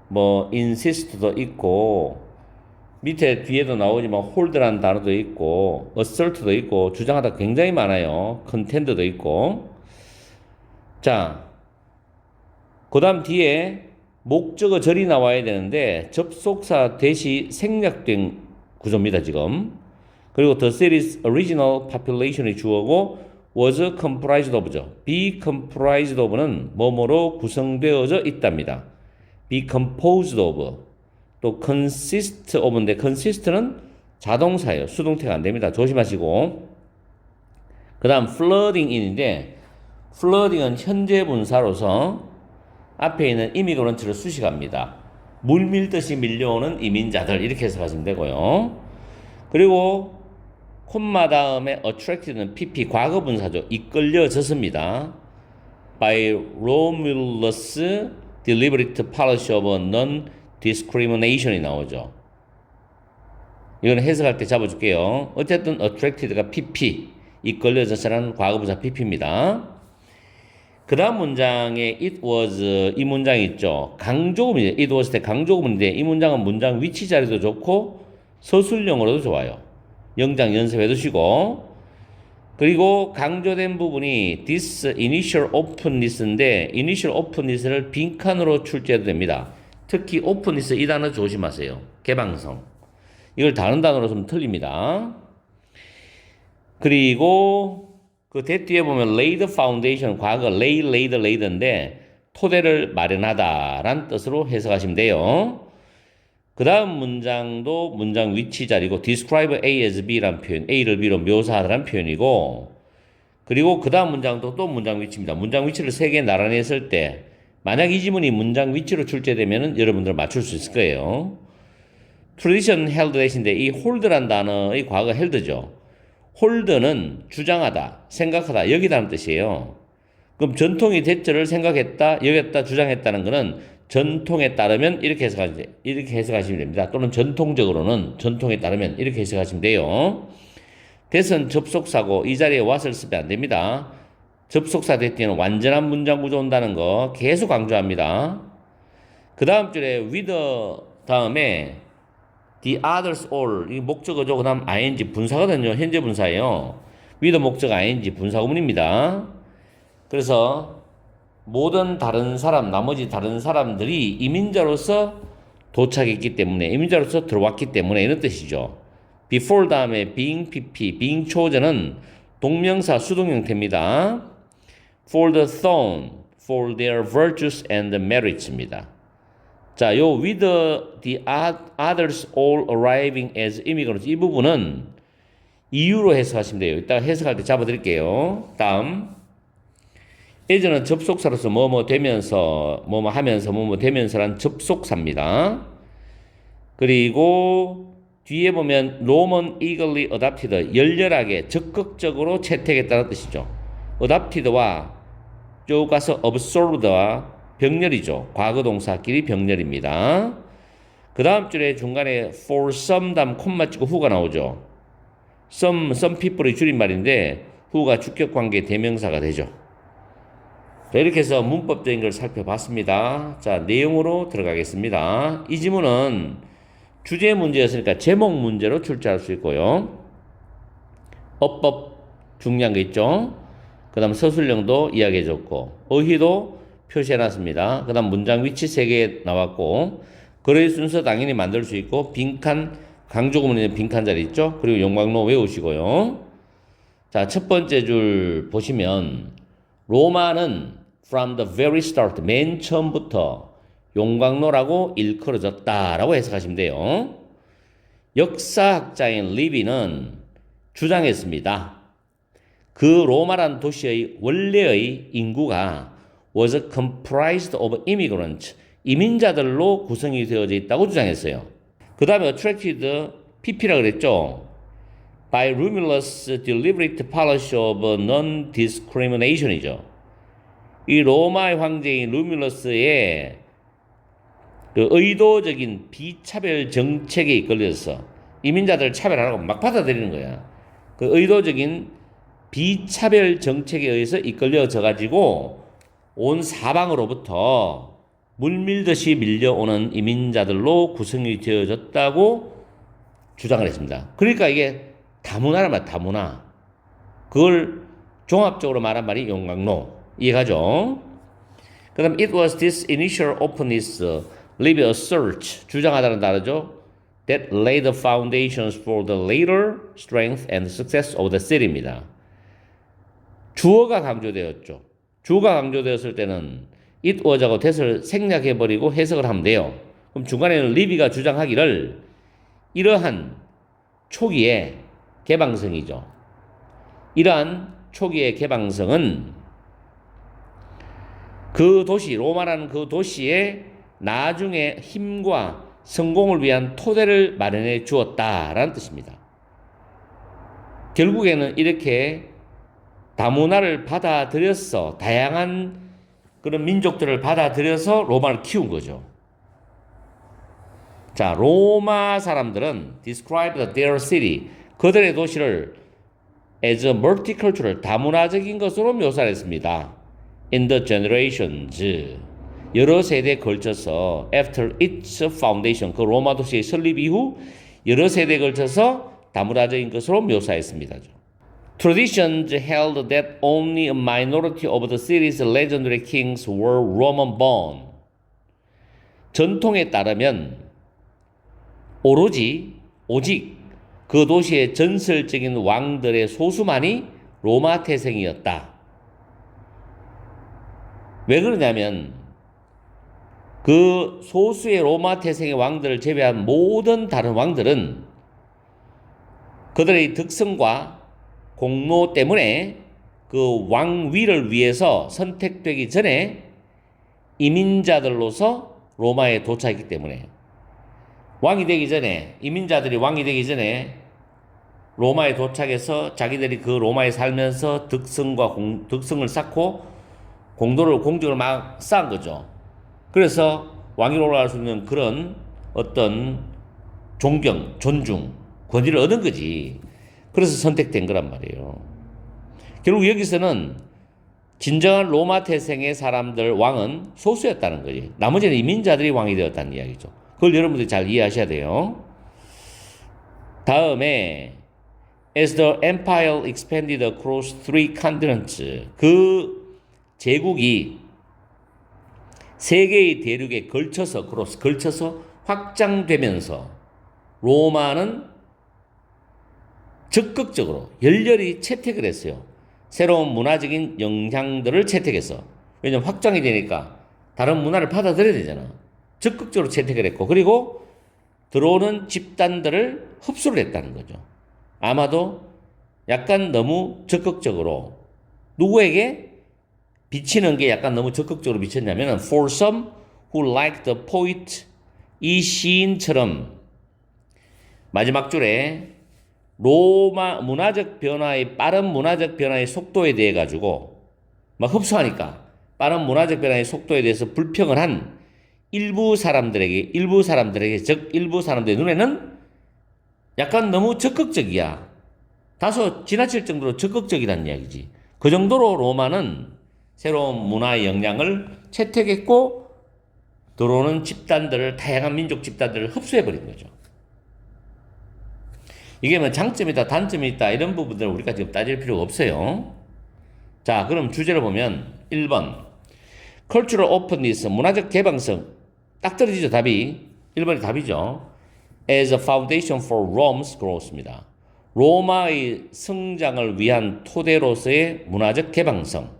뭐 insist도 있고 밑에 뒤에도 나오지만 hold라는 단어도 있고 assert도 있고 주장하다 굉장히 많아요. contend도 있고. 자, 그 다음 뒤에 목적어 절이 나와야 되는데 접속사 대시 생략된 구조입니다. 지금. 그리고 the city's original population이 주어고 was comprised of죠. be comprised of는 뭐뭐로 구성되어져 있답니다. be composed of. 또 consist of인데 consist는 자동사예요. 수동태가 안 됩니다. 조심하시고. 그 다음 flooding in인데 flooding은 현재 분사로서 앞에 있는 이미그런트를 수식합니다. 물 밀듯이 밀려오는 이민자들 이렇게 해석하시면 되고요. 그리고 콤마 다음에 attracted는 PP 과거 분사죠. 이끌려졌습니다. by Romulus deliberate policy of non-discrimination이 나오죠. 이건 해석할 때 잡아줄게요. 어쨌든 attracted가 PP 이끌려졌다는 과거 분사 PP입니다. 그 다음 문장에 it was 이 문장이 있죠. 강조금이죠. it was 때 강조금인데 이 문장은 문장 위치 자리도 좋고 서술형으로도 좋아요. 영장 연습해 두시고. 그리고 강조된 부분이 this initial openness인데 initial openness를 빈칸으로 출제해도 됩니다. 특히 openness 이 단어 조심하세요. 개방성. 이걸 다른 단어로 좀 틀립니다. 그리고 그 대 뒤에 보면 laid foundation 과거 laid인데 토대를 마련하다라는 뜻으로 해석하시면 돼요. 그 다음 문장도 문장 위치 자리고 describe A as B라는 표현, A를 B로 묘사하라는 표현이고, 그리고 그 다음 문장도 또 문장 위치입니다. 문장 위치를 3개 나란히 했을 때 만약 이 지문이 문장 위치로 출제되면 여러분들 맞출 수 있을 거예요. tradition held 대신데 이 hold란 단어의 과거 held죠. hold는 주장하다, 생각하다, 여기다는 뜻이에요. 그럼 전통이 대처를 생각했다, 여겼다, 주장했다는 것은 전통에 따르면 이렇게 해석하시면 됩니다. 또는 전통적으로는 전통에 따르면 이렇게 해석하시면 돼요. that은 접속사고 이 자리에 what을 쓰면 안 됩니다. 접속사 that에는 완전한 문장 구조 온다는 거 계속 강조합니다. 그 다음 줄에 with 다음에 the others all 이 목적어죠. 그 다음 ing 분사거든요. 현재 분사예요. with 목적 ing 분사구문입니다. 그래서 모든 다른 사람, 나머지 다른 사람들이 이민자로서 도착했기 때문에, 이민자로서 들어왔기 때문에 이런 뜻이죠. before 다음에 being pp, being chosen은 동명사 수동 형태입니다. for the throne, for their virtues and merits입니다. 자, 요 with the others all arriving as immigrants 이 부분은 이유로 해석하시면 돼요. 이따가 해석할 때 잡아드릴게요. 다음. 예전은 접속사로서 뭐뭐 되면서, 뭐뭐 하면서, 뭐뭐 되면서란 접속사입니다. 그리고 뒤에 보면 Roman eagerly adopted, 열렬하게, 적극적으로 채택했다는 뜻이죠. adopted와 쭉 가서 absorbed와 병렬이죠. 과거 동사끼리 병렬입니다. 그 다음 줄에 중간에 for some 다음 콤마 찍고 who가 나오죠. some people의 줄임말인데 who가 주격관계 대명사가 되죠. 자, 이렇게 해서 문법적인 걸 살펴봤습니다. 자, 내용으로 들어가겠습니다. 이 지문은 주제 문제였으니까 제목 문제로 출제할 수 있고요. 어법 중요한 거 있죠. 그 다음 서술형도 이야기해줬고 어휘도 표시해놨습니다. 그 다음 문장 위치 3개 나왔고 글의 순서 당연히 만들 수 있고 빈칸 강조 구문에 빈칸 자리 있죠. 그리고 용광로 외우시고요. 자, 첫 번째 줄 보시면 로마는 from the very start, 맨 처음부터 용광로라고 일컬어졌다라고 해석하시면 돼요. 역사학자인 리비는 주장했습니다. 그 로마란 도시의 원래의 인구가 was comprised of immigrants, 이민자들로 구성이 되어져 있다고 주장했어요. 그 다음에 attracted, pp라 그랬죠. by Romulus' deliberate policy of non-discrimination이죠. 이 로마의 황제인 루뮬러스의 그 의도적인 비차별 정책에 이끌려서 이민자들을 차별하라고 막 받아들이는 거야. 그 의도적인 비차별 정책에 의해서 이끌려져 가지고 온 사방으로부터 물밀듯이 밀려오는 이민자들로 구성이 되어졌다고 주장을 했습니다. 그러니까 이게 다문화란 말이야, 다문화. 그걸 종합적으로 말한 말이 용광로. 이해가죠? 그 다음 it was this initial openness, Livy asserts, 주장하다는 단어죠. that laid the foundations for the later strength and success of the city입니다. 주어가 강조되었죠. 주어가 강조되었을 때는 it was하고 that을 생략해버리고 해석을 하면 돼요. 그럼 중간에는 리비가 주장하기를 이러한 초기의 개방성이죠. 이러한 초기의 개방성은 그 도시, 로마라는 그 도시의 나중에 힘과 성공을 위한 토대를 마련해 주었다라는 뜻입니다. 결국에는 이렇게 다문화를 받아들여서 다양한 그런 민족들을 받아들여서 로마를 키운 거죠. 자, 로마 사람들은 described their city, 그들의 도시를 as a multicultural, 다문화적인 것으로 묘사를 했습니다. in the generations, 여러 세대에 걸쳐서 after its foundation, 그 로마 도시의 설립 이후 여러 세대에 걸쳐서 다문화적인 것으로 묘사했습니다. Traditions held that only a minority of the city's legendary kings were Roman born. 전통에 따르면 오직 그 도시의 전설적인 왕들의 소수만이 로마 태생이었다. 왜 그러냐면 그 소수의 로마 태생의 왕들을 제외한 모든 다른 왕들은 그들의 득성과 공로 때문에 그 왕위를 위해서 선택되기 전에 이민자들로서 로마에 도착했기 때문에 왕이 되기 전에, 이민자들이 왕이 되기 전에 로마에 도착해서 자기들이 그 로마에 살면서 득성을 쌓고 공적을 막 쌓은 거죠. 그래서 왕위로 올라갈 수 있는 그런 어떤 존경, 존중, 권위를 얻은 거지. 그래서 선택된 거란 말이에요. 결국 여기서는 진정한 로마 태생의 사람들 왕은 소수였다는 거지. 나머지는 이민자들이 왕이 되었다는 이야기죠. 그걸 여러분들이 잘 이해하셔야 돼요. 다음에 as the empire expanded across 3 continents, 그 제국이 3개의 대륙에 걸쳐서 확장되면서 로마는 적극적으로 열렬히 채택을 했어요. 새로운 문화적인 영향들을 채택했어. 왜냐하면 확장이 되니까 다른 문화를 받아들여야 되잖아. 적극적으로 채택을 했고, 그리고 들어오는 집단들을 흡수를 했다는 거죠. 아마도 약간 너무 적극적으로 누구에게 비치는 게 약간 너무 적극적으로 비쳤냐면 for some who like the poet 이 시인처럼 마지막 줄에 로마 문화적 변화의 빠른 문화적 변화의 속도에 대해 가지고 막 흡수하니까 빠른 문화적 변화의 속도에 대해서 불평을 한 일부 사람들에게 즉 일부 사람들의 눈에는 약간 너무 적극적이야. 다소 지나칠 정도로 적극적이라는 이야기지. 그 정도로 로마는 새로운 문화의 영향을 채택했고 들어오는 집단들을 다양한 민족 집단들을 흡수해버린 거죠. 이게 뭐 장점이다 단점이 있다 이런 부분들은 우리가 지금 따질 필요가 없어요. 자, 그럼 주제를 보면 1번 Cultural Openness 문화적 개방성 딱 떨어지죠 답이. 1번이 답이죠. As a foundation for Rome's growth입니다. 로마의 성장을 위한 토대로서의 문화적 개방성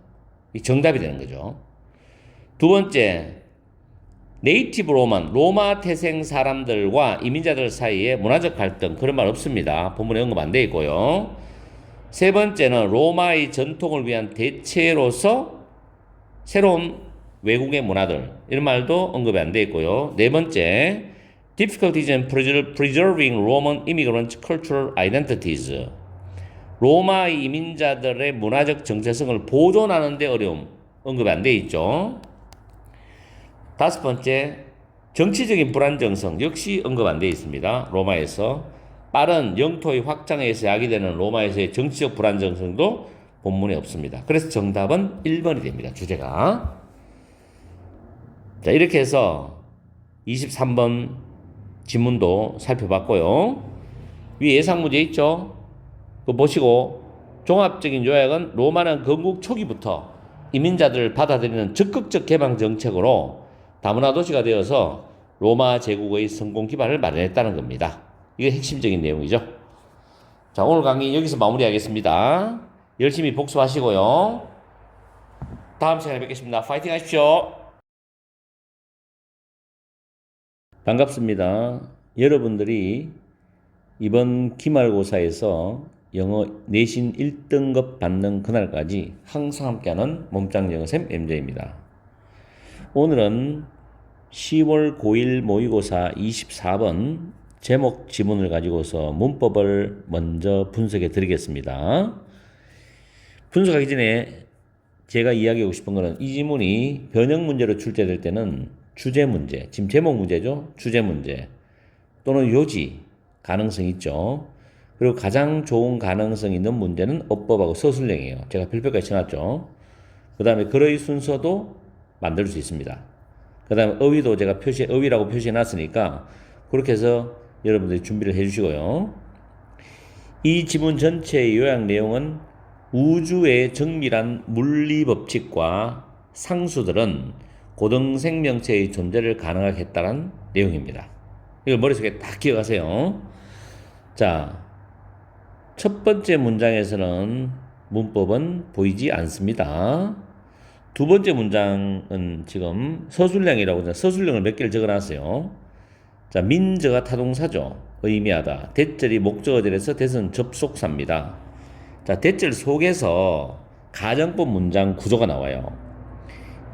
이 정답이 되는 거죠. 두 번째 네이티브 로만 로마 태생 사람들과 이민자들 사이에 문화적 갈등 그런 말 없습니다. 본문에 언급 안 돼 있고요. 세 번째는 로마의 전통을 위한 대체로서 새로운 외국의 문화들 이런 말도 언급이 안 돼 있고요. 네 번째 difficulties in preserving Roman immigrant cultural identities 로마 이민자들의 문화적 정체성을 보존하는 데 어려움 언급이 안 돼 있죠. 다섯 번째 정치적인 불안정성 역시 언급 안 돼 있습니다. 로마에서 빠른 영토의 확장에서 야기되는 로마에서의 정치적 불안정성도 본문에 없습니다. 그래서 정답은 1번이 됩니다. 주제가. 자, 이렇게 해서 23번 지문도 살펴봤고요. 위에 예상 문제 있죠? 그거 보시고 종합적인 요약은 로마는 건국 초기부터 이민자들을 받아들이는 적극적 개방 정책으로 다문화 도시가 되어서 로마 제국의 성공 기반을 마련했다는 겁니다. 이게 핵심적인 내용이죠. 자, 오늘 강의 여기서 마무리하겠습니다. 열심히 복습하시고요. 다음 시간에 뵙겠습니다. 파이팅 하십시오. 반갑습니다. 여러분들이 이번 기말고사에서 영어 내신 1등급 받는 그날까지 항상 함께하는 몸짱영어쌤 MJ입니다. 오늘은 10월 9일 모의고사 24번 제목 지문을 가지고서 문법을 먼저 분석해 드리겠습니다. 분석하기 전에 제가 이야기하고 싶은 거는 이 지문이 변형 문제로 출제될 때는 주제 문제, 지금 제목 문제죠. 주제 문제 또는 요지 가능성이 있죠. 그리고 가장 좋은 가능성 있는 문제는 어법하고 서술형이에요. 제가 별표까지 쳐놨죠. 그 다음에 글의 순서도 만들 수 있습니다. 그 다음에 어휘도 제가 어휘라고 표시해 놨으니까 그렇게 해서 여러분들이 준비를 해 주시고요. 이 지문 전체의 요약 내용은 우주의 정밀한 물리 법칙과 상수들은 고등생명체의 존재를 가능하게 했다는 내용입니다. 이걸 머릿속에 딱 기억하세요. 자, 첫 번째 문장에서는 문법은 보이지 않습니다. 두 번째 문장은 지금 서술형이라고 서술형을 몇 개를 적어놨어요. 자, 민저가 타동사죠. 의미하다. 대절이 목적어절에서 대선 접속사입니다. 자, 대절 속에서 가정법 문장 구조가 나와요.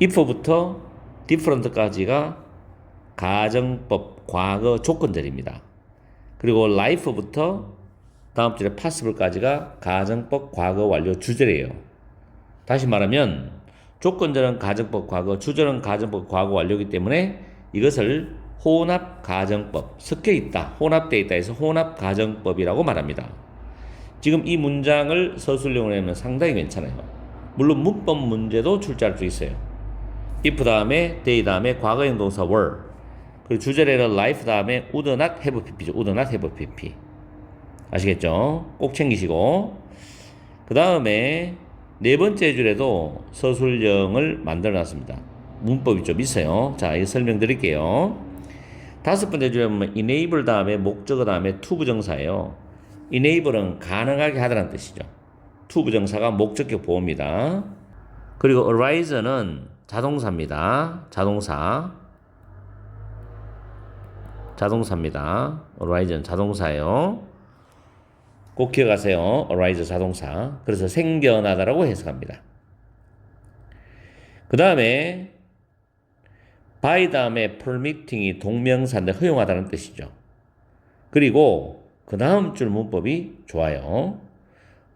if부터 different까지가 가정법 과거 조건절입니다. 그리고 life부터 다음 줄에 passible까지가 가정법 과거 완료 주절이에요. 다시 말하면 조건절은 가정법 과거, 주절은 가정법 과거 완료이기 때문에 이것을 혼합 가정법, 섞여 있다, 혼합되어 있다 해서 혼합 가정법이라고 말합니다. 지금 이 문장을 서술형으로 하면 상당히 괜찮아요. 물론 문법 문제도 출제할 수 있어요. if 다음에 they 다음에 과거형 동사 were 그리고 주절에는 life 다음에 would not have pp죠. would not have pp 아시겠죠? 꼭 챙기시고 그 다음에 네 번째 줄에도 서술형을 만들어 놨습니다. 문법이 좀 있어요. 자, 이거 설명드릴게요. 다섯 번째 줄에 보면 enable 다음에 목적어 다음에 to 부정사예요. enable은 가능하게 하다는 뜻이죠. to 부정사가 목적격 보호입니다. 그리고 arise는 자동사입니다. 자동사입니다. arise는 자동사예요. 꼭 기억하세요. arise 자동사. 그래서 생겨나다라고 해석합니다. 그 다음에 by 다음에 permitting이 동명사인데 허용하다는 뜻이죠. 그리고 그 다음 줄 문법이 좋아요.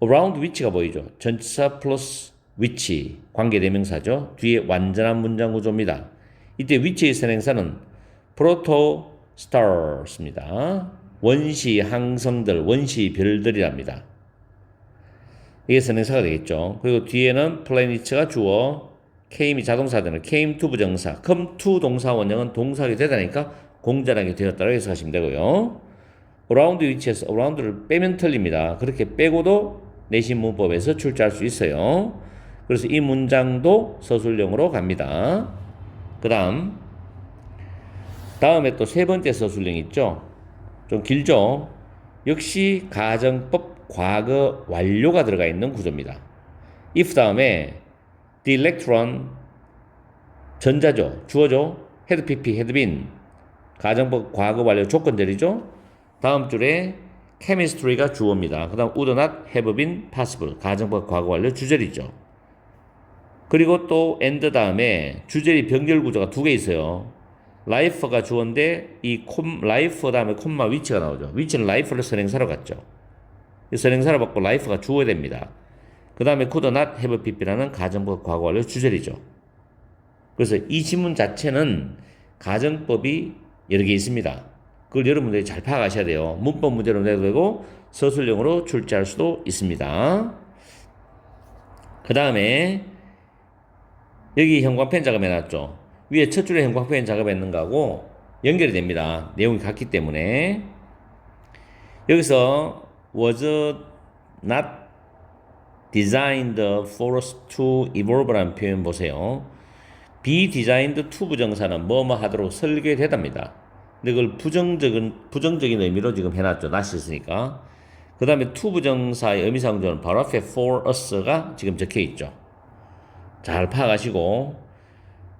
around which가 보이죠. 전치사 플러스 which 관계대명사죠. 뒤에 완전한 문장 구조입니다. 이때 which의 선행사는 protostars입니다. 원시 항성들, 원시 별들이랍니다. 이게 선행사가 되겠죠. 그리고 뒤에는 planet가 주어, came이 자동사 되는 came to 부정사, come to 동사 원형은 동사하게 되다니까 공전하게 되었다고 해석하시면 되고요. around which에서 around를 빼면 틀립니다. 그렇게 빼고도 내신 문법에서 출제할 수 있어요. 그래서 이 문장도 서술형으로 갑니다. 다음에 또 세 번째 서술형 있죠. 좀 길죠. 역시 가정법 과거 완료가 들어가 있는 구조입니다. if 다음에 the electron 전자죠. 주어죠. had pp had been 가정법 과거 완료 조건들이죠. 다음 줄에 chemistry가 주어입니다. 그 다음 would not have been possible 가정법 과거 완료 주절이죠. 그리고 또 and 다음에 주절이 병렬 구조가 두 개 있어요. life가 주어인데 이 life 다음에 콤마 which가 나오죠. which는 life를 선행사로 갔죠. 선행사로 받고 life가 주어야 됩니다. 그 다음에 could not have pp라는 가정법 과거 완료 주절이죠. 그래서 이 지문 자체는 가정법이 여러 개 있습니다. 그걸 여러분들이 잘 파악하셔야 돼요. 문법 문제로 내도 되고 서술형으로 출제할 수도 있습니다. 그 다음에 여기 형광펜 작업해놨죠. 위에 첫 줄에 형광펜 작업했는 거하고 연결이 됩니다. 내용이 같기 때문에. 여기서 was not designed for us to evolve라는 표현 보세요. be designed to 부정사는 뭐뭐 하도록 설계되답니다. 근데 그걸 부정적인 의미로 지금 해놨죠. 낫이 있으니까. 그 다음에 to 부정사의 의미상조는 바로 앞에 for us가 지금 적혀 있죠. 잘 파악하시고,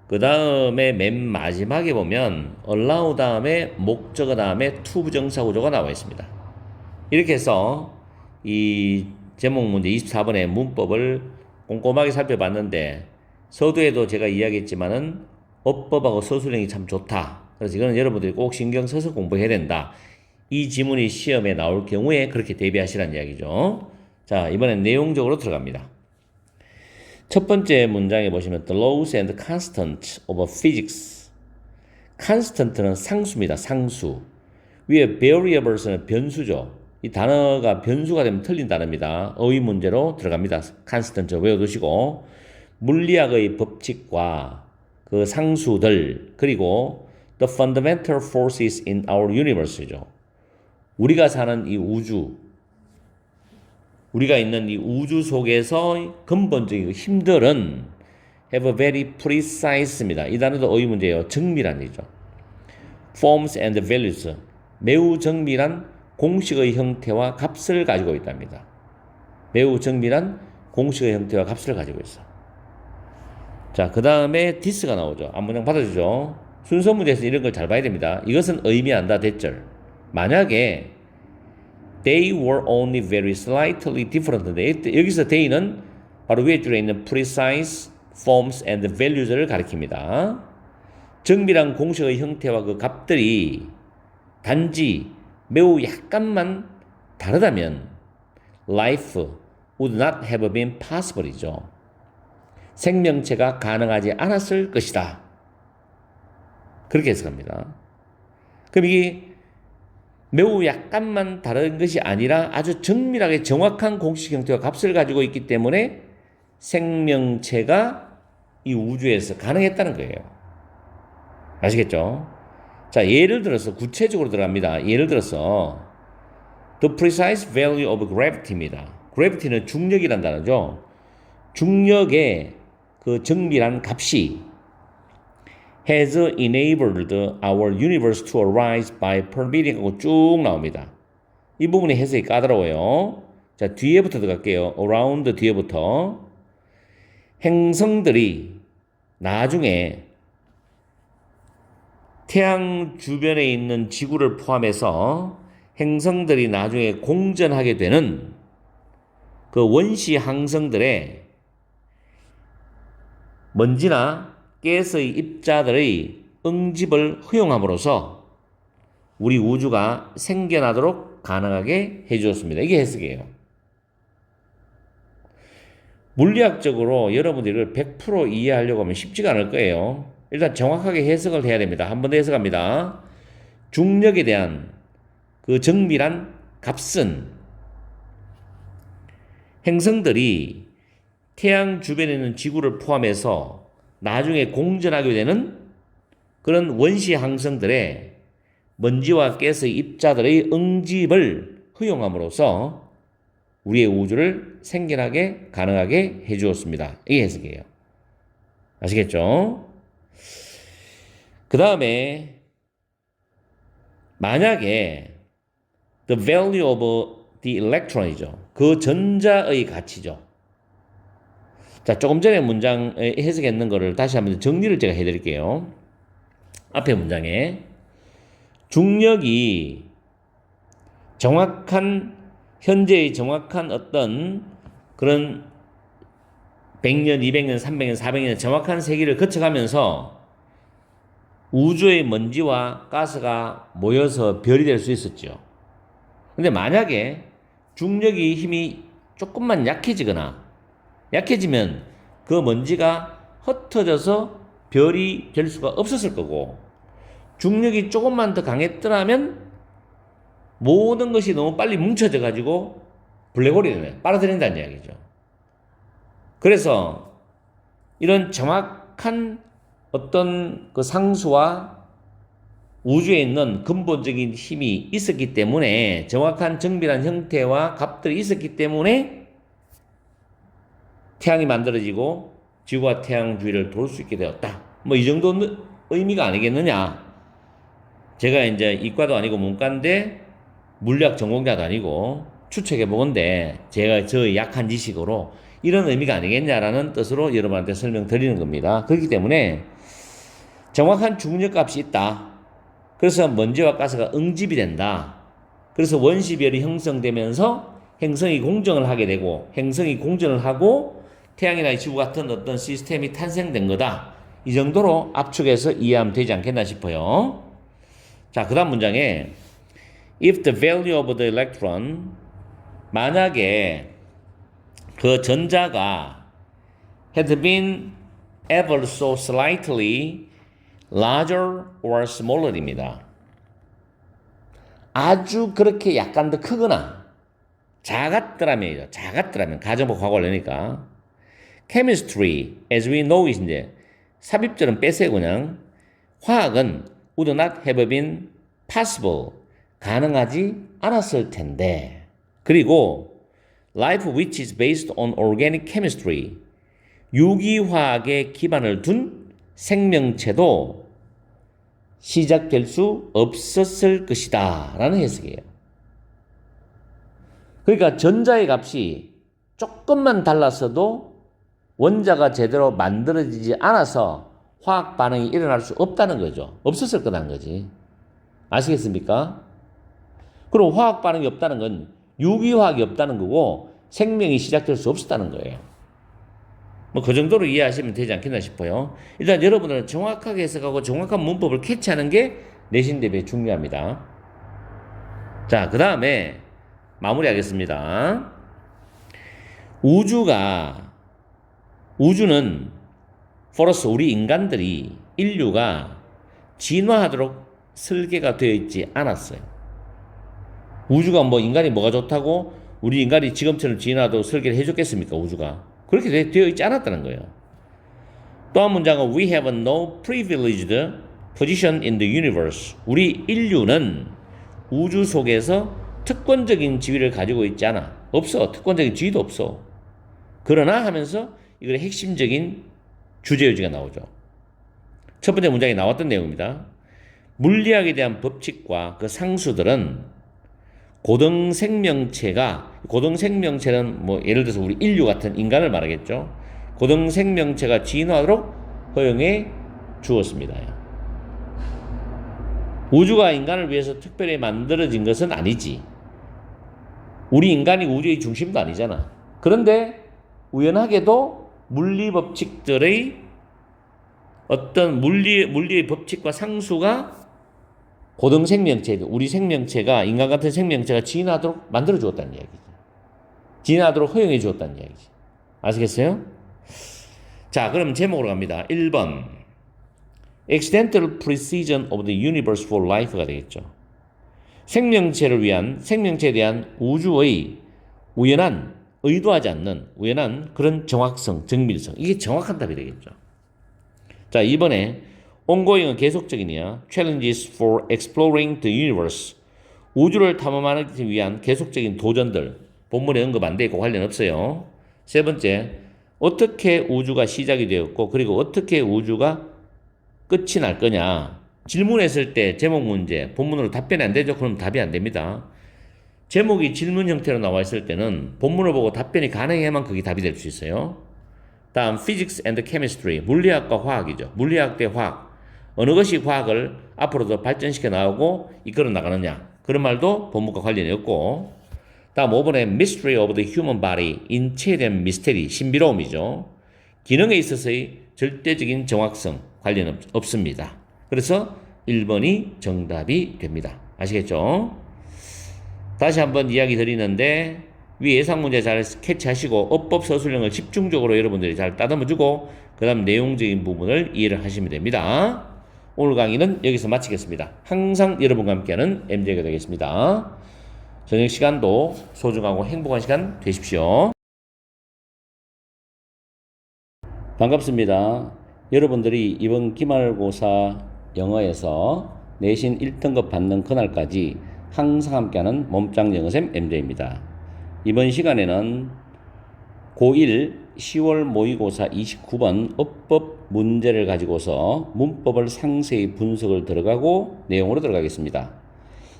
그 다음에 맨 마지막에 보면 allow 다음에 목적어 다음에 to 부정사 구조가 나와 있습니다. 이렇게 해서 이 제목 문제 24번의 문법을 꼼꼼하게 살펴봤는데 서두에도 제가 이야기했지만은 어법하고 서술형이 참 좋다. 그래서 이거는 여러분들이 꼭 신경 써서 공부해야 된다. 이 지문이 시험에 나올 경우에 그렇게 대비하시라는 이야기죠. 자, 이번엔 내용적으로 들어갑니다. 첫 번째 문장에 보시면 The laws and constants of physics. constant는 상수입니다. 상수. 위에 variables는 변수죠. 이 단어가 변수가 되면 틀린 단어입니다. 어휘 문제로 들어갑니다. constant 외워두시고 물리학의 법칙과 그 상수들 그리고 the fundamental forces in our universe죠. 우리가 사는 이 우주, 우리가 있는 이 우주 속에서 근본적인 힘들은 have a very precise입니다. 이 단어도 어휘 문제예요. 정밀한 이죠. forms and values. 매우 정밀한 공식의 형태와 값을 가지고 있답니다. 매우 정밀한 공식의 형태와 값을 가지고 있어. 자, 그 다음에 this가 나오죠. 앞문장 받아주죠. 순서 문제에서 이런 걸 잘 봐야 됩니다. 이것은 의미한다 대절. 만약에 they were only very slightly different인데 여기서 they는 바로 위에 줄에 있는 precise forms and values를 가리킵니다. 정밀한 공식의 형태와 그 값들이 단지 매우 약간만 다르다면 life would not have been possible이죠. 생명체가 가능하지 않았을 것이다. 그렇게 해석합니다. 그럼 이게 매우 약간만 다른 것이 아니라 아주 정밀하게 정확한 공식 형태와 값을 가지고 있기 때문에 생명체가 이 우주에서 가능했다는 거예요. 아시겠죠? 자, 예를 들어서 구체적으로 들어갑니다. 예를 들어서 the precise value of gravity입니다. gravity는 중력이란 단어죠. 중력의 그 정밀한 값이 has enabled our universe to arise by permitting 하고 쭉 나옵니다. 이 부분이 해석이 까다로워요. 자, 뒤에부터 들어갈게요. around 뒤에부터 행성들이 나중에 태양 주변에 있는 지구를 포함해서 행성들이 나중에 공전하게 되는 그 원시 항성들의 먼지나 가스의 입자들의 응집을 허용함으로써 우리 우주가 생겨나도록 가능하게 해주었습니다. 이게 해석이에요. 물리학적으로 여러분들이 이걸 100% 이해하려고 하면 쉽지가 않을 거예요. 일단 정확하게 해석을 해야 됩니다. 한 번 더 해석합니다. 중력에 대한 그 정밀한 값은 행성들이 태양 주변에 있는 지구를 포함해서 나중에 공전하게 되는 그런 원시 항성들의 먼지와 가스의 입자들의 응집을 허용함으로써 우리의 우주를 생겨나게 가능하게 해주었습니다. 이게 해석이에요. 아시겠죠? 그 다음에 만약에 the value of the electron이죠. 그 전자의 가치죠. 자, 조금 전에 문장에 해석했는 거를 다시 한번 정리를 제가 해드릴게요. 앞에 문장에 중력이 현재의 정확한 어떤 그런 100년, 200년, 300년, 400년 정확한 세기를 거쳐가면서 우주의 먼지와 가스가 모여서 별이 될 수 있었죠. 근데 만약에 중력의 힘이 조금만 약해지면 그 먼지가 흩어져서 별이 될 수가 없었을 거고, 중력이 조금만 더 강했더라면 모든 것이 너무 빨리 뭉쳐져 가지고 블랙홀이 되네, 빨아들인다는 이야기죠. 그래서 이런 정확한 어떤 그 상수와 우주에 있는 근본적인 힘이 있었기 때문에, 정확한 정밀한 형태와 값들이 있었기 때문에 태양이 만들어지고 지구가 태양 주위를 돌 수 있게 되었다. 뭐 이 정도 의미가 아니겠느냐. 제가 이제 이과도 아니고 문과인데 물리학 전공자도 아니고 추측해 보건데 제가 저의 약한 지식으로 이런 의미가 아니겠냐라는 뜻으로 여러분한테 설명드리는 겁니다. 그렇기 때문에 정확한 중력값이 있다. 그래서 먼지와 가스가 응집이 된다. 그래서 원시별이 형성되면서 행성이 공전을 하게 되고, 행성이 공전을 하고 태양이나 지구 같은 어떤 시스템이 탄생된 거다. 이 정도로 압축해서 이해하면 되지 않겠나 싶어요. 자, 그 다음 문장에 If the value of the electron, 만약에 그 전자가 had been ever so slightly larger or smaller입니다. 아주 그렇게 약간 더 크거나 작았더라면 가정법 과거를 내니까 chemistry as we know it인데 삽입절은 빼세요. 그냥 화학은 would not have been possible, 가능하지 않았을 텐데. 그리고 life which is based on organic chemistry, 유기화학에 기반을 둔 생명체도 시작될 수 없었을 것이다 라는 해석이에요. 그러니까 전자의 값이 조금만 달랐어도 원자가 제대로 만들어지지 않아서 화학 반응이 일어날 수 없다는 거죠. 없었을 거라는 거지. 아시겠습니까? 그럼 화학 반응이 없다는 건 유기화학이 없다는 거고 생명이 시작될 수 없었다는 거예요. 뭐 그 정도로 이해하시면 되지 않겠나 싶어요. 일단 여러분들은 정확하게 해석하고 정확한 문법을 캐치하는 게 내신 대비에 중요합니다. 자, 그 다음에 마무리하겠습니다. 우주는 포러스, 우리 인류가 진화하도록 설계가 되어 있지 않았어요. 우주가 인간이 뭐가 좋다고 우리 인간이 지금처럼 진화하도록 설계를 해줬겠습니까? 우주가 그렇게 되어 있지 않았다는 거예요. 또 한 문장은 We have no privileged position in the universe. 우리 인류는 우주 속에서 특권적인 지위를 가지고 있지 않아. 없어. 특권적인 지위도 없어. 그러나 하면서 이걸 핵심적인 주제의지가 나오죠. 첫 번째 문장에 나왔던 내용입니다. 물리학에 대한 법칙과 그 상수들은 고등 생명체는 뭐 예를 들어서 우리 인류 같은 인간을 말하겠죠. 고등 생명체가 진화하도록 허용해 주었습니다. 우주가 인간을 위해서 특별히 만들어진 것은 아니지. 우리 인간이 우주의 중심도 아니잖아. 그런데 우연하게도 물리 법칙들의 어떤 물리의 법칙과 상수가 고등 생명체, 우리 생명체가, 인간 같은 생명체가 진화하도록 만들어 주었다는 이야기지. 진화하도록 허용해 주었다는 이야기지. 아시겠어요? 자, 그럼 제목으로 갑니다. 1번. Accidental precision of the universe for life가 되겠죠. 생명체에 대한 우주의 우연한, 의도하지 않는 우연한 그런 정확성, 정밀성. 이게 정확한 답이 되겠죠. 자, 이번에 ongoing은 계속적이냐, challenges for exploring the universe. 우주를 탐험하기 위한 계속적인 도전들. 본문에 언급 안 돼 있고 관련 없어요. 세 번째, 어떻게 우주가 시작이 되었고, 그리고 어떻게 우주가 끝이 날 거냐. 질문했을 때 제목 문제, 본문으로 답변이 안 되죠? 그럼 답이 안 됩니다. 제목이 질문 형태로 나와 있을 때는 본문을 보고 답변이 가능해야만 그게 답이 될 수 있어요. 다음 physics and chemistry, 물리학과 화학이죠. 물리학 대 화학. 어느 것이 과학을 앞으로 더 발전시켜 나가고 이끌어 나가느냐. 그런 말도 본문과 관련이 없고. 다음 5번에 mystery of the human body, 인체에 대한 미스테리, 신비로움이죠. 기능에 있어서의 절대적인 정확성 관련 없습니다. 그래서 1번이 정답이 됩니다. 아시겠죠? 다시 한번 이야기 드리는데 위 예상 문제 잘 캐치하시고 어법 서술형을 집중적으로 여러분들이 잘 따듬어주고 그 다음 내용적인 부분을 이해를 하시면 됩니다. 오늘 강의는 여기서 마치겠습니다. 항상 여러분과 함께하는 MJ가 되겠습니다. 저녁 시간도 소중하고 행복한 시간 되십시오. 반갑습니다. 여러분들이 이번 기말고사 영어에서 내신 1등급 받는 그날까지 항상 함께하는 몸짱 영어쌤 MJ입니다. 이번 시간에는 고1 10월 모의고사 29번 어법 문제를 가지고서 문법을 상세히 분석을 들어가고 내용으로 들어가겠습니다.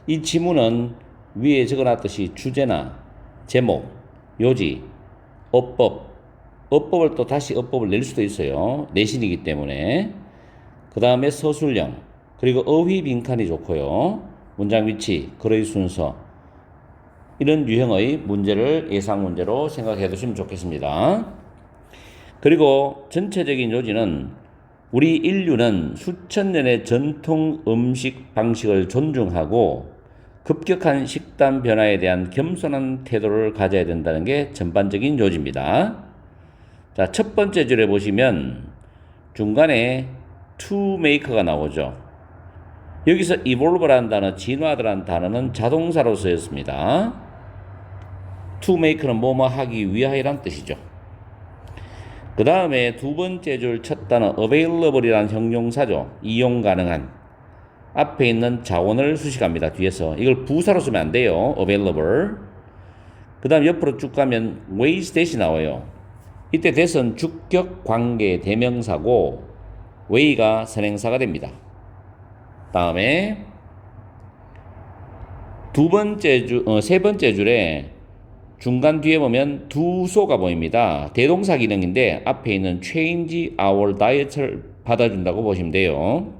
이 지문은 위에 적어놨듯이 주제나 제목, 요지, 어법을 또 다시 어법을 낼 수도 있어요. 내신이기 때문에. 그 다음에 서술형, 그리고 어휘 빈칸이 좋고요. 문장 위치, 글의 순서, 이런 유형의 문제를 예상 문제로 생각해 두시면 좋겠습니다. 그리고 전체적인 요지는 우리 인류는 수천 년의 전통 음식 방식을 존중하고 급격한 식단 변화에 대한 겸손한 태도를 가져야 된다는 게 전반적인 요지입니다. 자, 첫 번째 줄에 보시면 중간에 to make가 나오죠. 여기서 evolve라는 단어, 진화하다라는 단어는 자동사로 쓰였습니다. to make는 뭐뭐 하기 위하여란 뜻이죠. 그 다음에 두 번째 줄 첫 단어 available이라는 형용사죠. 이용 가능한. 앞에 있는 자원을 수식합니다. 뒤에서. 이걸 부사로 쓰면 안 돼요. available. 그 다음 옆으로 쭉 가면 ways 대시 나와요. 이때 that은 주격 관계 대명사고 way가 선행사가 됩니다. 다음에 세 번째 줄에 중간 뒤에 보면 두소가 보입니다. 대동사 기능인데 앞에 있는 change our diet를 받아준다고 보시면 돼요.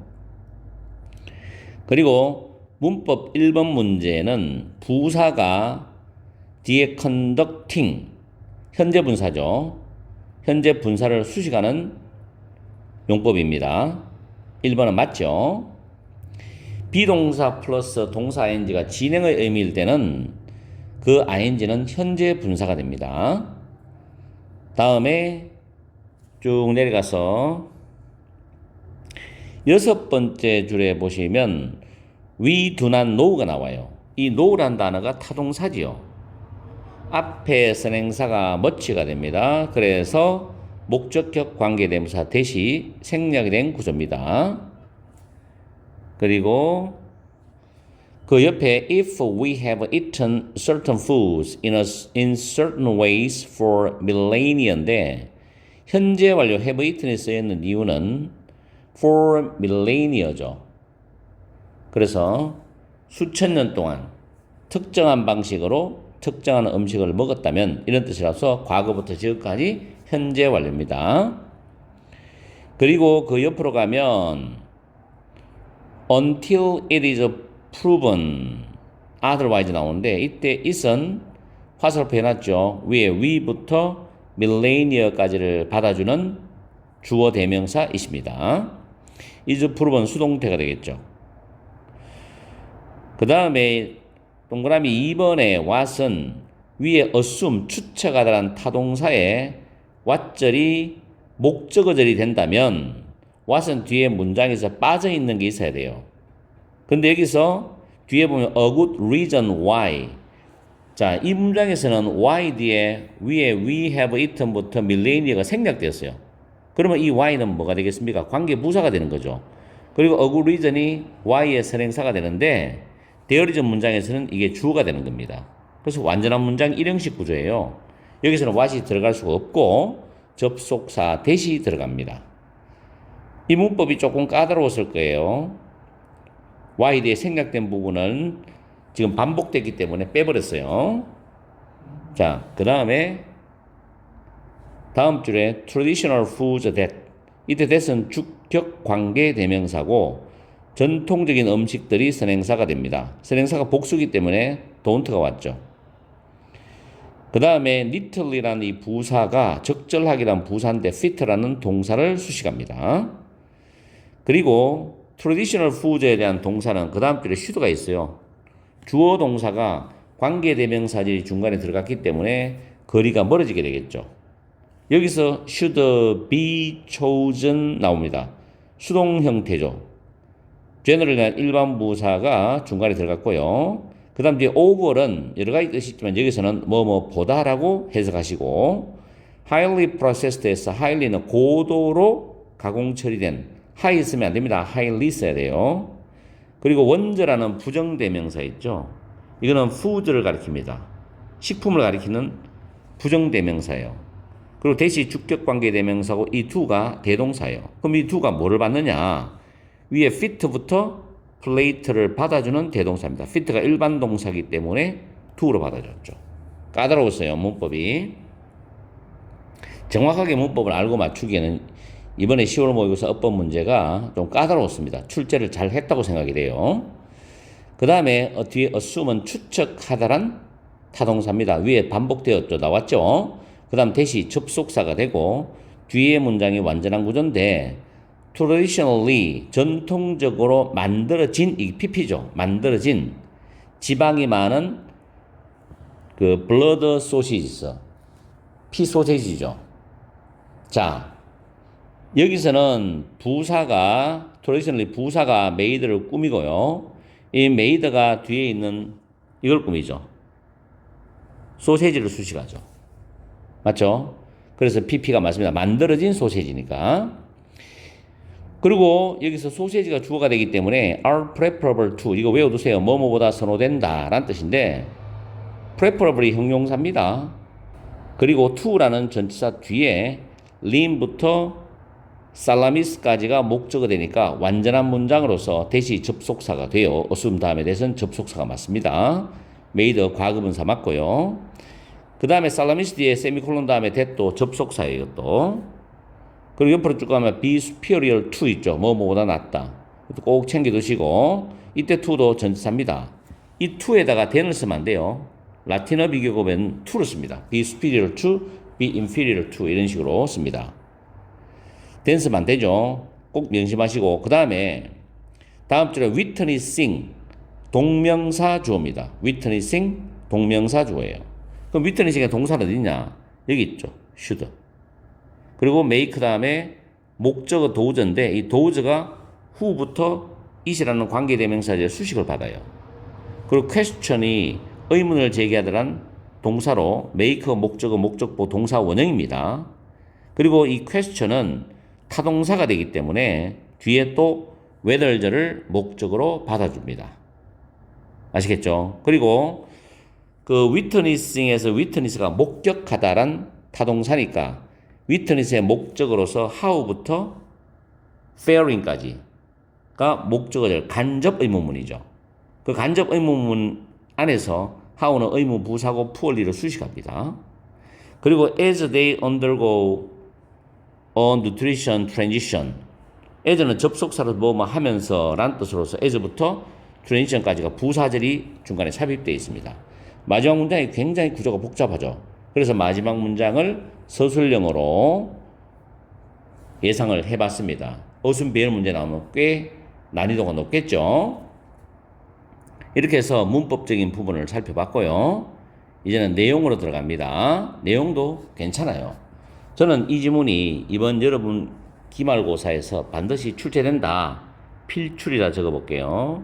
그리고 문법 1번 문제는 부사가 뒤에 conducting, 현재 분사죠. 현재 분사를 수식하는 용법입니다. 1번은 맞죠? 비동사 플러스 동사 ing가 진행의 의미일 때는 그 ing는 현재 분사가 됩니다. 다음에 쭉 내려가서 여섯 번째 줄에 보시면 we do not know가 나와요. 이 know란 단어가 타동사지요. 앞에 선행사가 much가 됩니다. 그래서 목적격 관계대명사 대시 생략이 된 구조입니다. 그리고 그 옆에 if we have eaten certain foods in certain ways for millennia인데 현재 완료 have eaten에 쓰여있는 이유는 for millennia죠. 그래서 수천 년 동안 특정한 방식으로 특정한 음식을 먹었다면 이런 뜻이라서 과거부터 지금까지 현재 완료입니다. 그리고 그 옆으로 가면 until it is proven otherwise 나오는데 이때 it은 화살표 해놨죠. 위에 we부터 millennia까지를 받아주는 주어 대명사 있습니다. is proven 수동태가 되겠죠. 그 다음에 동그라미 2번에 what은 위에 assume 추측하다란 타동사에 what절이 목적어절이 된다면 what은 뒤에 문장에서 빠져있는 게 있어야 돼요. 근데 여기서 뒤에 보면 a good reason why. 자, 이 문장에서는 why 뒤에 위에 we have eaten부터 millennia가 생략되었어요. 그러면 이 why는 뭐가 되겠습니까? 관계 부사가 되는 거죠. 그리고 a good reason이 why의 선행사가 되는데 대어리전 문장에서는 이게 주어가 되는 겁니다. 그래서 완전한 문장 1형식 구조예요. 여기서는 what이 들어갈 수가 없고 접속사 대시 들어갑니다. 이 문법이 조금 까다로웠을 거예요. y 뒤에 생략된 부분은 지금 반복됐기 때문에 빼버렸어요. 자, 그 다음에 다음 줄에 traditional foods that 이때 that은 주격 관계 대명사고 전통적인 음식들이 선행사가 됩니다. 선행사가 복수기 때문에 don't가 왔죠. 그 다음에 little이라는 이 부사가 적절하기란 부사인데 fit라는 동사를 수식합니다. 그리고 traditional foods에 대한 동사는 그 다음 줄에 should가 있어요. 주어 동사가 관계대명사절이 중간에 들어갔기 때문에 거리가 멀어지게 되겠죠. 여기서 should be chosen 나옵니다. 수동 형태죠. general이나 일반 부사가 중간에 들어갔고요. 그 다음 뒤에 over은 여러 가지 뜻이 있지만 여기서는 보다라고 해석하시고 highly processed에서 highly는 고도로 가공 처리된 high 쓰면 안 됩니다. highly 써야 돼요. 그리고 원저라는 부정대명사 있죠. 이거는 food를 가리킵니다. 식품을 가리키는 부정대명사예요. 그리고 대시 주격관계대명사고 이 to가 대동사예요. 그럼 이 to가 뭐를 받느냐? 위에 fit부터 plate를 받아주는 대동사입니다. fit가 일반 동사이기 때문에 to로 받아줬죠. 까다로웠어요, 문법이. 정확하게 문법을 알고 맞추기에는 이번에 10월 모의고사 어법 문제가 좀 까다로웠습니다. 출제를 잘 했다고 생각이 돼요. 그 다음에 뒤에 assume은 추측하다란 타동사입니다. 위에 반복되었죠. 나왔죠. 그 다음 대시 접속사가 되고 뒤에 문장이 완전한 구조인데 traditionally 전통적으로 만들어진 이 PP죠. 만들어진 지방이 많은 그 blood sausages 피 소세지죠. 자, 여기서는 부사가 traditionally 부사가 made를 꾸미고요. 이 made가 뒤에 있는 이걸 꾸미죠. 소세지를 수식하죠. 맞죠? 그래서 PP가 맞습니다. 만들어진 소세지니까. 그리고 여기서 소세지가 주어가 되기 때문에 are preferable to 이거 외워두세요. 뭐뭐보다 선호된다 라는 뜻인데 preferable이 형용사입니다. 그리고 to라는 전치사 뒤에 lean부터 살라미스까지가 목적어 되니까 완전한 문장으로서 대시 접속사가 돼요. assume 다음에 대해서는 접속사가 맞습니다. made 과거분사 맞고요. 그 다음에 살라미스 뒤에 세미콜론 다음에 that도 접속사예요. 이것도. 그리고 옆으로 쭉 가면 be superior to 있죠. 뭐뭐보다 낫다. 꼭 챙겨두시고 이때 to도 전치사입니다. 이 to에다가 than을 쓰면 안 돼요. 라틴어 비교급엔 to를 씁니다. be superior to, be inferior to 이런 식으로 씁니다. than 쓰면 안 되죠. 꼭 명심하시고 그 다음에 다음 줄에 witnessing 동명사 주어입니다. witnessing 동명사 주어예요. 그럼 witnessing의 동사는 어디냐? 여기 있죠. should. 그리고 make 다음에 목적어 도우저인데 이 도우저가 who부터 it이라는 관계대명사의 수식을 받아요. 그리고 question이 의문을 제기하더란 동사로 make 목적어 목적보 동사 원형입니다. 그리고 이 question은 타동사가 되기 때문에 뒤에 또 whether절을 목적으로 받아줍니다. 아시겠죠? 그리고 그 witnessing에서 witness가 목격하다란 타동사니까 witness의 목적으로서 how부터 fairing까지가 목적어절 간접 의문문이죠. 그 간접 의문문 안에서 how는 의문 부사고 poorly를 수식합니다. 그리고 as they undergo a nutrition transition as는 접속사로 뭐 하면서 라는 뜻으로서 as부터 transition까지가 부사절이 중간에 삽입되어 있습니다. 마지막 문장이 굉장히 구조가 복잡하죠. 그래서 마지막 문장을 서술형으로 예상을 해봤습니다. 어순 배열 문제 나오면 꽤 난이도가 높겠죠. 이렇게 해서 문법적인 부분을 살펴봤고요. 이제는 내용으로 들어갑니다. 내용도 괜찮아요. 저는 이 지문이 이번 여러분 기말고사에서 반드시 출제된다. 필출이라 적어볼게요.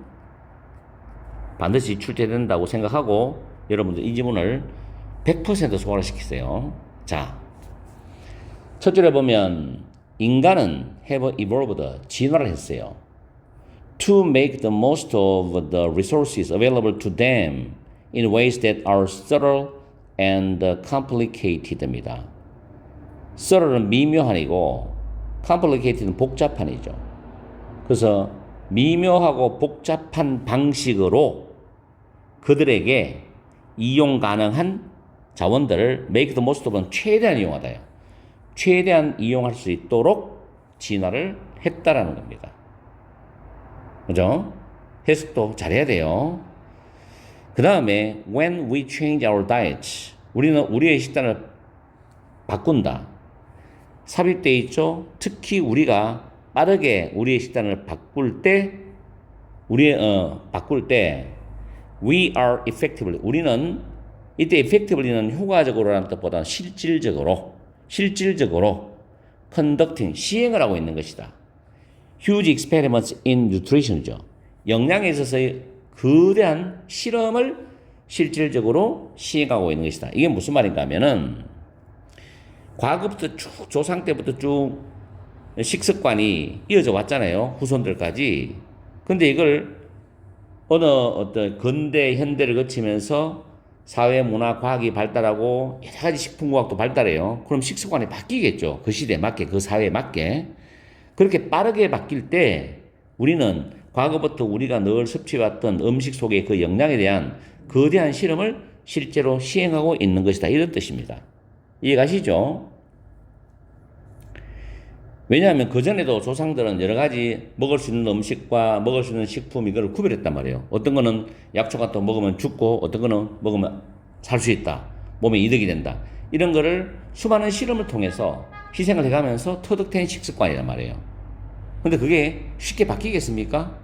반드시 출제된다고 생각하고 여러분들 이 지문을 100% 소화시키세요. 자, 첫 줄에 보면 인간은 have evolved, 진화를 했어요. To make the most of the resources available to them in ways that are subtle and complicated입니다. subtle은 미묘한이고 complicated는 복잡한이죠. 그래서 미묘하고 복잡한 방식으로 그들에게 이용 가능한 자원들을 make the most of는 최대한 이용하다요. 최대한 이용할 수 있도록 진화를 했다라는 겁니다. 그죠? 해석도 잘해야 돼요. 그 다음에 when we change our diet, 우리는 우리의 식단을 바꾼다. 삽입되어 있죠. 특히 우리가 빠르게 우리의 식단을 바꿀 때 we are effectively, 우리는 이때 effectively는 효과적으로라는 뜻보다는 실질적으로 conducting, 시행을 하고 있는 것이다. huge experiments in nutrition이죠. 영양에 있어서의 거대한 실험을 실질적으로 시행하고 있는 것이다. 이게 무슨 말인가 하면은 과거부터 쭉 조상 때부터 쭉 식습관이 이어져 왔잖아요. 후손들까지. 근데 이걸 어떤 근대 현대를 거치면서 사회 문화 과학이 발달하고 여러 가지 식품과학도 발달해요. 그럼 식습관이 바뀌겠죠. 그 시대에 맞게, 그 사회에 맞게. 그렇게 빠르게 바뀔 때 우리는 과거부터 우리가 늘 섭취해왔던 음식 속의 그 영양에 대한 거대한 실험을 실제로 시행하고 있는 것이다. 이런 뜻입니다. 이해가시죠? 왜냐하면 그전에도 조상들은 여러 가지 먹을 수 있는 음식과 먹을 수 있는 식품 이걸 구별했단 말이에요. 어떤 거는 약초 같은 거 먹으면 죽고 어떤 거는 먹으면 살 수 있다. 몸에 이득이 된다. 이런 거를 수많은 실험을 통해서 희생을 해가면서 터득된 식습관이란 말이에요. 근데 그게 쉽게 바뀌겠습니까?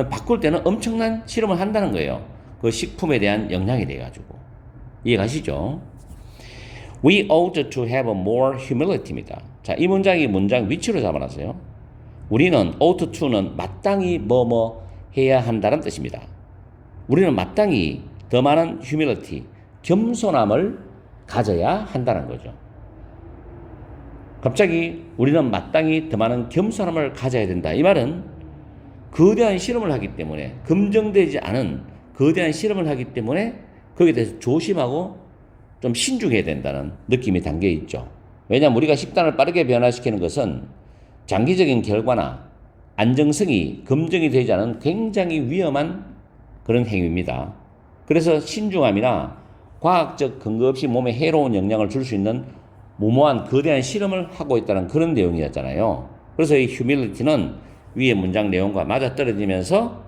바꿀 때는 엄청난 실험을 한다는 거예요. 그 식품에 대한 영향이 돼가지고. 이해가시죠? We ought to have more humility입니다. 자, 이 문장이 문장 위치로 잡아놨어요. 우리는 ought to는 마땅히 뭐뭐 해야 한다는 뜻입니다. 우리는 마땅히 더 많은 humility, 겸손함을 가져야 한다는 거죠. 갑자기 우리는 마땅히 더 많은 겸손함을 가져야 된다. 이 말은 거대한 실험을 하기 때문에, 검증되지 않은 거대한 실험을 하기 때문에 거기에 대해서 조심하고 좀 신중해야 된다는 느낌이 담겨 있죠. 왜냐하면 우리가 식단을 빠르게 변화시키는 것은 장기적인 결과나 안정성이 검증이 되지 않은 굉장히 위험한 그런 행위입니다. 그래서 신중함이나 과학적 근거 없이 몸에 해로운 영향을 줄 수 있는 무모한 거대한 실험을 하고 있다는 그런 내용이었잖아요. 그래서 이 humility는 위의 문장 내용과 맞아떨어지면서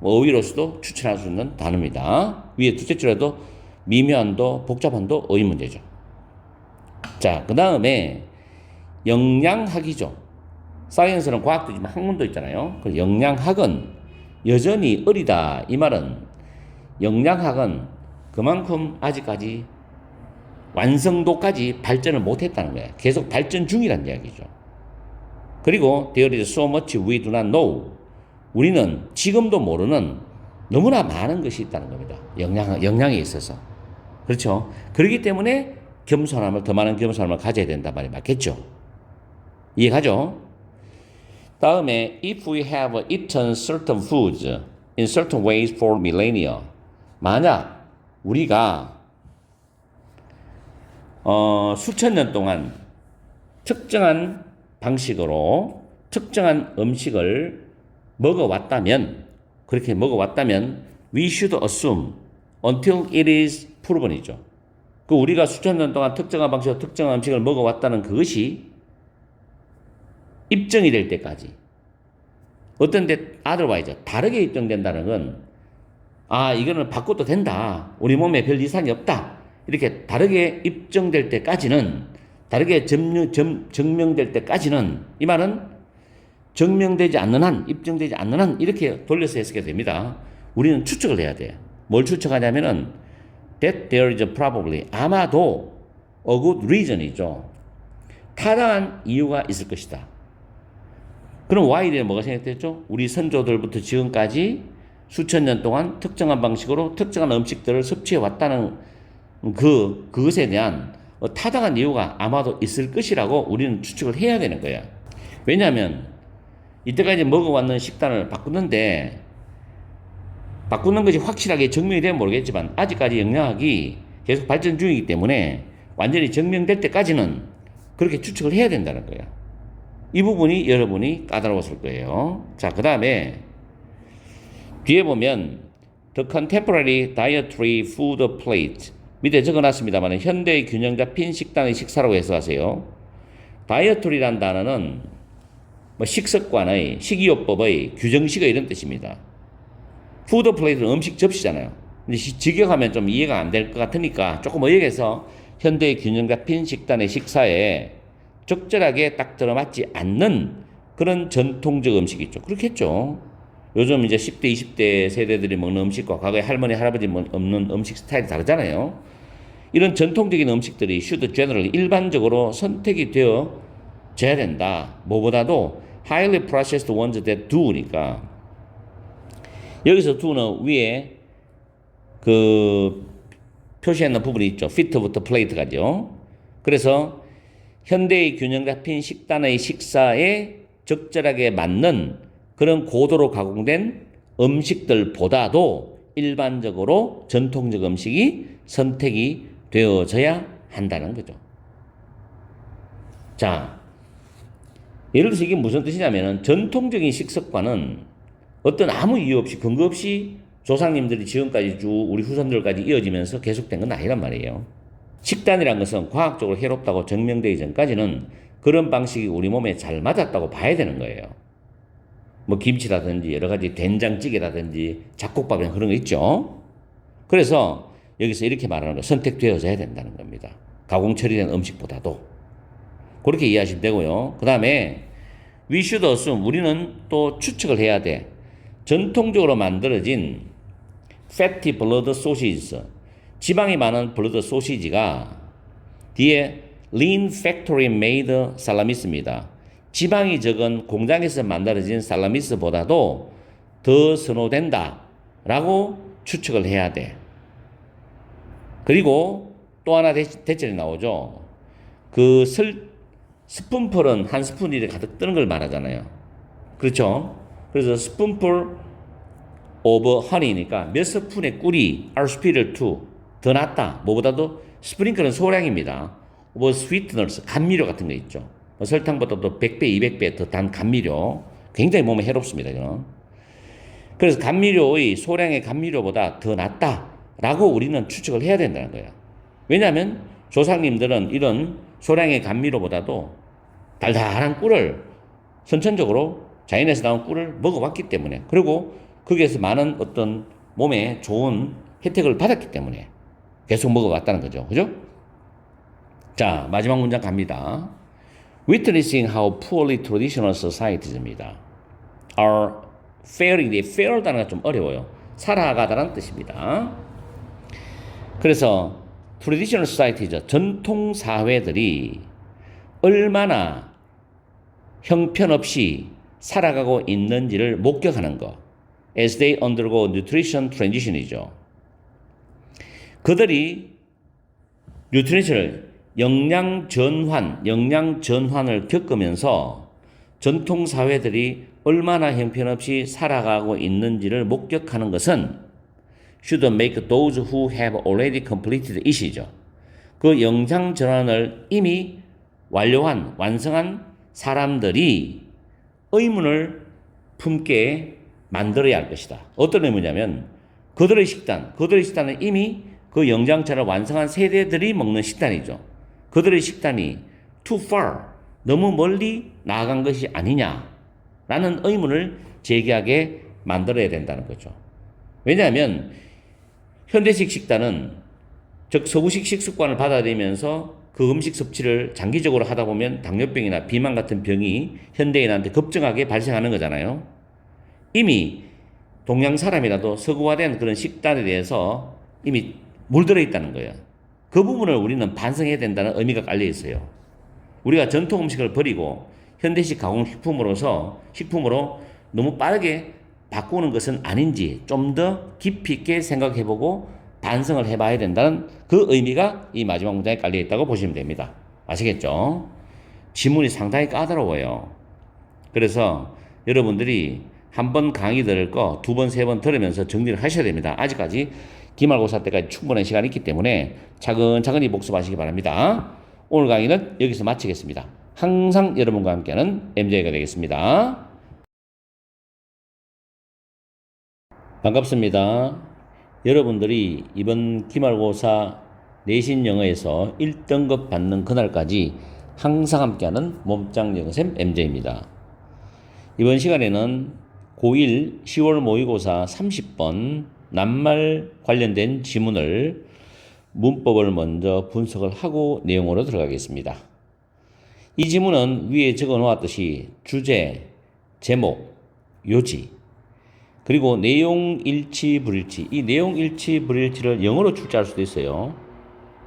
어휘로서도 추천할 수 있는 단어입니다. 위에 둘째 줄에도 미묘한도 복잡한도 어휘 문제죠. 자, 그 다음에 영양학이죠. 사이언스는 과학도 있지만 학문도 있잖아요. 그 영양학은 여전히 어리다. 이 말은 영양학은 그만큼 아직까지 완성도까지 발전을 못했다는 거예요. 계속 발전 중이라는 이야기죠. 그리고 there is so much we do not know. 우리는 지금도 모르는 너무나 많은 것이 있다는 겁니다. 영양에 있어서. 그렇죠. 그렇기 때문에 더 많은 겸손함을 가져야 된단 말이 맞겠죠. 이해가죠? 다음에 if we have eaten certain foods in certain ways for millennia. 만약 우리가 수천 년 동안 특정한 방식으로 특정한 음식을 그렇게 먹어왔다면 we should assume until it is proven이죠. 그 우리가 수천 년 동안 특정한 방식으로 특정한 음식을 먹어왔다는 그것이 입증이 될 때까지, 어떤데 otherwise 다르게 입증된다는 건 이거는 바꿔도 된다. 우리 몸에 별 이상이 없다. 이렇게 다르게 입증될 때까지는 다르게 증명될 때까지는 이 말은 증명되지 않는 한, 입증되지 않는 한 이렇게 돌려서 해석이 됩니다. 우리는 추측을 해야 돼. 뭘 추측하냐면은 that there is probably 아마도 a good reason이죠. 타당한 이유가 있을 것이다. 그럼 why에 대해 뭐가 생각됐죠? 우리 선조들부터 지금까지 수천 년 동안 특정한 방식으로 특정한 음식들을 섭취해 왔다는 그것에 대한 타당한 이유가 아마도 있을 것이라고 우리는 추측을 해야 되는 거야. 왜냐하면 이때까지 먹어왔는 식단을 바꾸는데 바꾸는 것이 확실하게 증명이 되면 모르겠지만 아직까지 영양학이 계속 발전 중이기 때문에 완전히 증명될 때까지는 그렇게 추측을 해야 된다는 거야. 이 부분이 여러분이 까다로웠을 거예요. 자, 그 다음에 뒤에 보면 The Contemporary Dietary Food Plate 밑에 적어놨습니다만 현대의 균형 잡힌 식단의 식사라고 해석하세요. 다이어트리란 단어는 식습관의 식이요법의 규정식의 이런 뜻입니다. 푸드 플레이트는 음식 접시잖아요. 근데 직역하면 좀 이해가 안 될 것 같으니까 조금 의역해서 현대의 균형 잡힌 식단의 식사에 적절하게 딱 들어맞지 않는 그런 전통적 음식이 있죠. 그렇겠죠. 요즘 이제 10대, 20대 세대들이 먹는 음식과 과거의 할머니, 할아버지 먹는 음식 스타일이 다르잖아요. 이런 전통적인 음식들이 should generally 일반적으로 선택이 되어져야 된다. 뭐보다도 highly processed ones that do니까 여기서 do는 위에 그 표시하는 부분이 있죠. fit부터 plate까지요. 그래서 현대의 균형 잡힌 식단의 식사에 적절하게 맞는 그런 고도로 가공된 음식들보다도 일반적으로 전통적 음식이 선택이 되어져야 한다는 거죠. 자, 예를 들어서 이게 무슨 뜻이냐면 전통적인 식습관은 어떤 아무 이유 없이 근거 없이 조상님들이 지금까지 쭉 우리 후손들까지 이어지면서 계속된 건 아니란 말이에요. 식단이란 것은 과학적으로 해롭다고 증명되기 전까지는 그런 방식이 우리 몸에 잘 맞았다고 봐야 되는 거예요. 뭐 김치라든지 여러 가지 된장찌개라든지 잡곡밥이나 그런 거 있죠. 그래서 여기서 이렇게 말하는 거 선택되어져야 된다는 겁니다. 가공 처리된 음식보다도 그렇게 이해하시면 되고요. 그 다음에 we should assume 우리는 또 추측을 해야 돼. 전통적으로 만들어진 fatty blood sausages 지방이 많은 블러드 소시지가 뒤에 lean factory made 살라미스입니다. 지방이 적은 공장에서 만들어진 살라미스보다도 더 선호된다라고 추측을 해야 돼. 그리고 또 하나 대절이 나오죠. 그 스푼풀은 한 스푼이 가득 뜨는 걸 말하잖아요. 그렇죠? 그래서 스푼풀 오브 허니니까 몇 스푼의 꿀이 are superior to 더 낫다. 뭐보다도 스프링클은 소량입니다. 뭐 스위트너스 감미료 같은 거 있죠. 설탕보다도 100배, 200배 더 단 감미료. 굉장히 몸에 해롭습니다. 이건. 그래서 감미료의 소량의 감미료보다 더 낫다라고 우리는 추측을 해야 된다는 거예요. 왜냐하면 조상님들은 이런 소량의 감미료보다도 달달한 꿀을 선천적으로 자연에서 나온 꿀을 먹어왔기 때문에 그리고 거기에서 많은 어떤 몸에 좋은 혜택을 받았기 때문에 계속 먹어왔다는 거죠. 그죠? 자, 마지막 문장 갑니다. Witnessing how poorly traditional societies입니다. are failing, fair 단어가 좀 어려워요. 살아가다라는 뜻입니다. 그래서 traditional societies, 전통 사회들이 얼마나 형편없이 살아가고 있는지를 목격하는 것. As they undergo nutrition transition이죠. 그들이 뉴트리션을 영양 전환을 겪으면서 전통 사회들이 얼마나 형편없이 살아가고 있는지를 목격하는 것은 should make those who have already completed it이죠. 그 영양 전환을 이미 완성한 사람들이 의문을 품게 만들어야 할 것이다. 어떤 의문이냐면 그들의 식단은 이미 그 영양차를 완성한 세대들이 먹는 식단이죠. 그들의 식단이 too far, 너무 멀리 나아간 것이 아니냐. 라는 의문을 제기하게 만들어야 된다는 거죠. 왜냐하면 현대식 식단은 즉 서구식 식습관을 받아들이면서 그 음식 섭취를 장기적으로 하다 보면 당뇨병이나 비만 같은 병이 현대인한테 급증하게 발생하는 거잖아요. 이미 동양 사람이라도 서구화된 그런 식단에 대해서 이미 물들어 있다는 거예요. 그 부분을 우리는 반성해야 된다는 의미가 깔려 있어요. 우리가 전통 음식을 버리고 현대식 식품으로 너무 빠르게 바꾸는 것은 아닌지 좀 더 깊이 있게 생각해보고 반성을 해봐야 된다는 그 의미가 이 마지막 문장에 깔려 있다고 보시면 됩니다. 아시겠죠? 지문이 상당히 까다로워요. 그래서 여러분들이 한 번 강의 들을 거 두 번, 세 번 들으면서 정리를 하셔야 됩니다. 아직까지 기말고사 때까지 충분한 시간이 있기 때문에 차근차근히 복습하시기 바랍니다. 오늘 강의는 여기서 마치겠습니다. 항상 여러분과 함께하는 MJ가 되겠습니다. 반갑습니다. 여러분들이 이번 기말고사 내신 영어에서 1등급 받는 그날까지 항상 함께하는 몸짱 영어쌤 MJ입니다. 이번 시간에는 고1 10월 모의고사 30번 낱말 관련된 지문을 문법을 먼저 분석을 하고 내용으로 들어가겠습니다. 이 지문은 위에 적어 놓았듯이 주제, 제목, 요지, 그리고 내용 일치, 불일치. 이 내용 일치, 불일치를 영어로 출제할 수도 있어요.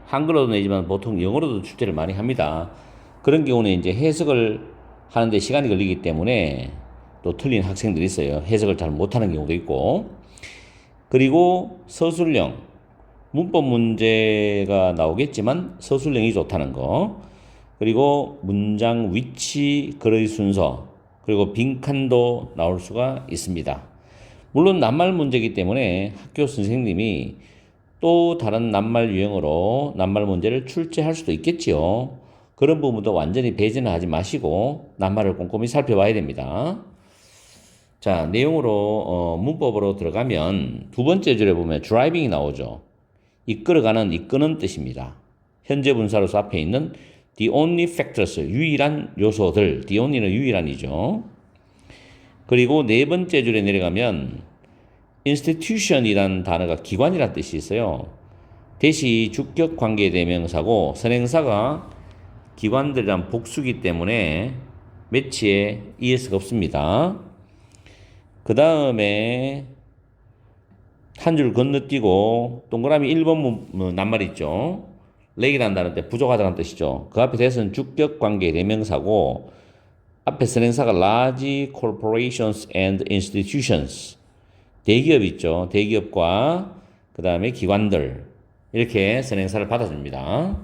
한글로도 내지만 보통 영어로도 출제를 많이 합니다. 그런 경우는 이제 해석을 하는데 시간이 걸리기 때문에 또 틀린 학생들이 있어요. 해석을 잘 못하는 경우도 있고. 그리고 서술형, 문법 문제가 나오겠지만 서술형이 좋다는 거. 그리고 문장 위치, 글의 순서, 그리고 빈칸도 나올 수가 있습니다. 물론 낱말 문제이기 때문에 학교 선생님이 또 다른 낱말 유형으로 낱말 문제를 출제할 수도 있겠지요. 그런 부분도 완전히 배제는 하지 마시고 낱말을 꼼꼼히 살펴봐야 됩니다. 자, 내용으로 문법으로 들어가면 두 번째 줄에 보면 driving이 나오죠. 이끌어가는, 이끄는 뜻입니다. 현재 분사로서 앞에 있는 the only factors, 유일한 요소들, the only는 유일한이죠. 그리고 네 번째 줄에 내려가면 institution이라는 단어가 기관이라는 뜻이 있어요. 대시 주격 관계 대명사고 선행사가 기관들이란 복수기 때문에 매치에 ES가 없습니다. 그 다음에 한 줄 건너뛰고 동그라미 1번 낱말 있죠. 렉이라는 단어인데 부족하다는 뜻이죠. 그 앞에 대해서는 주격 관계 대명사고 앞에 선행사가 large corporations and institutions, 대기업 있죠. 대기업과 그 다음에 기관들 이렇게 선행사를 받아줍니다.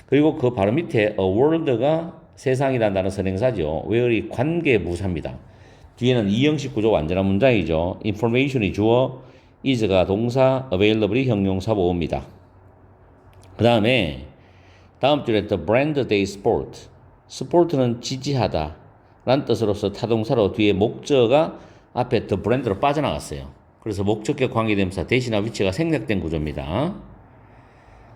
그리고 그 바로 밑에 a world가 세상이라는 단어 선행사죠. where이 관계부사입니다. 뒤에는 이형식 구조 완전한 문장이죠. information이 주어, is가 동사, available이 형용사 보호입니다. 그 다음에 다음 줄에 the brand day sport, 스포츠는 지지하다 라는 뜻으로서 타동사로 뒤에 목적어가 앞에 the brand로 빠져나갔어요. 그래서 목적격 관계대명사 대신나 위치가 생략된 구조입니다.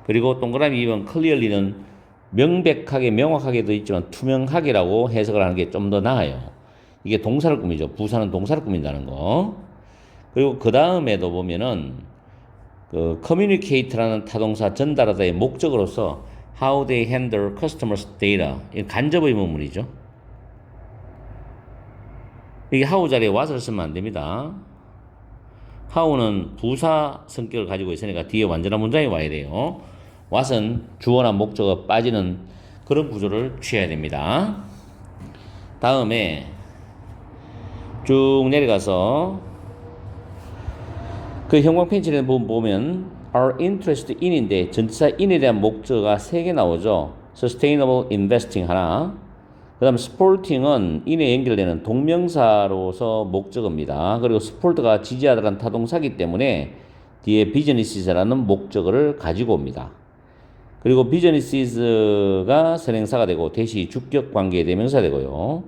그리고 동그라미 2번 clearly는 명백하게 명확하게도 있지만 투명하게라고 해석을 하는 게 좀 더 나아요. 이게 동사를 꾸미죠. 부사는 동사를 꾸민다는 거. 그리고 그 다음에도 보면은 그 communicate라는 타동사 전달하다의 목적으로서 how they handle customers data, 이건 간접 의문문이죠. 이게 how 자리에 what을 쓰면 안 됩니다. how는 부사 성격을 가지고 있으니까 뒤에 완전한 문장이 와야 돼요. what은 주어나 목적어 빠지는 그런 구조를 취해야 됩니다. 다음에 쭉 내려가서 그 형광 펜치를 보면 are interested in인데 전치사 in에 대한 목적어가 3개 나오죠. sustainable investing 하나, 그 다음 sporting은 in에 연결되는 동명사로서 목적어입니다. 그리고 sport가 지지하다라는 타동사기 때문에 뒤에 business라는 목적어를 가지고 옵니다. 그리고 business가 선행사가 되고 대시 주격 관계 대명사 되고요.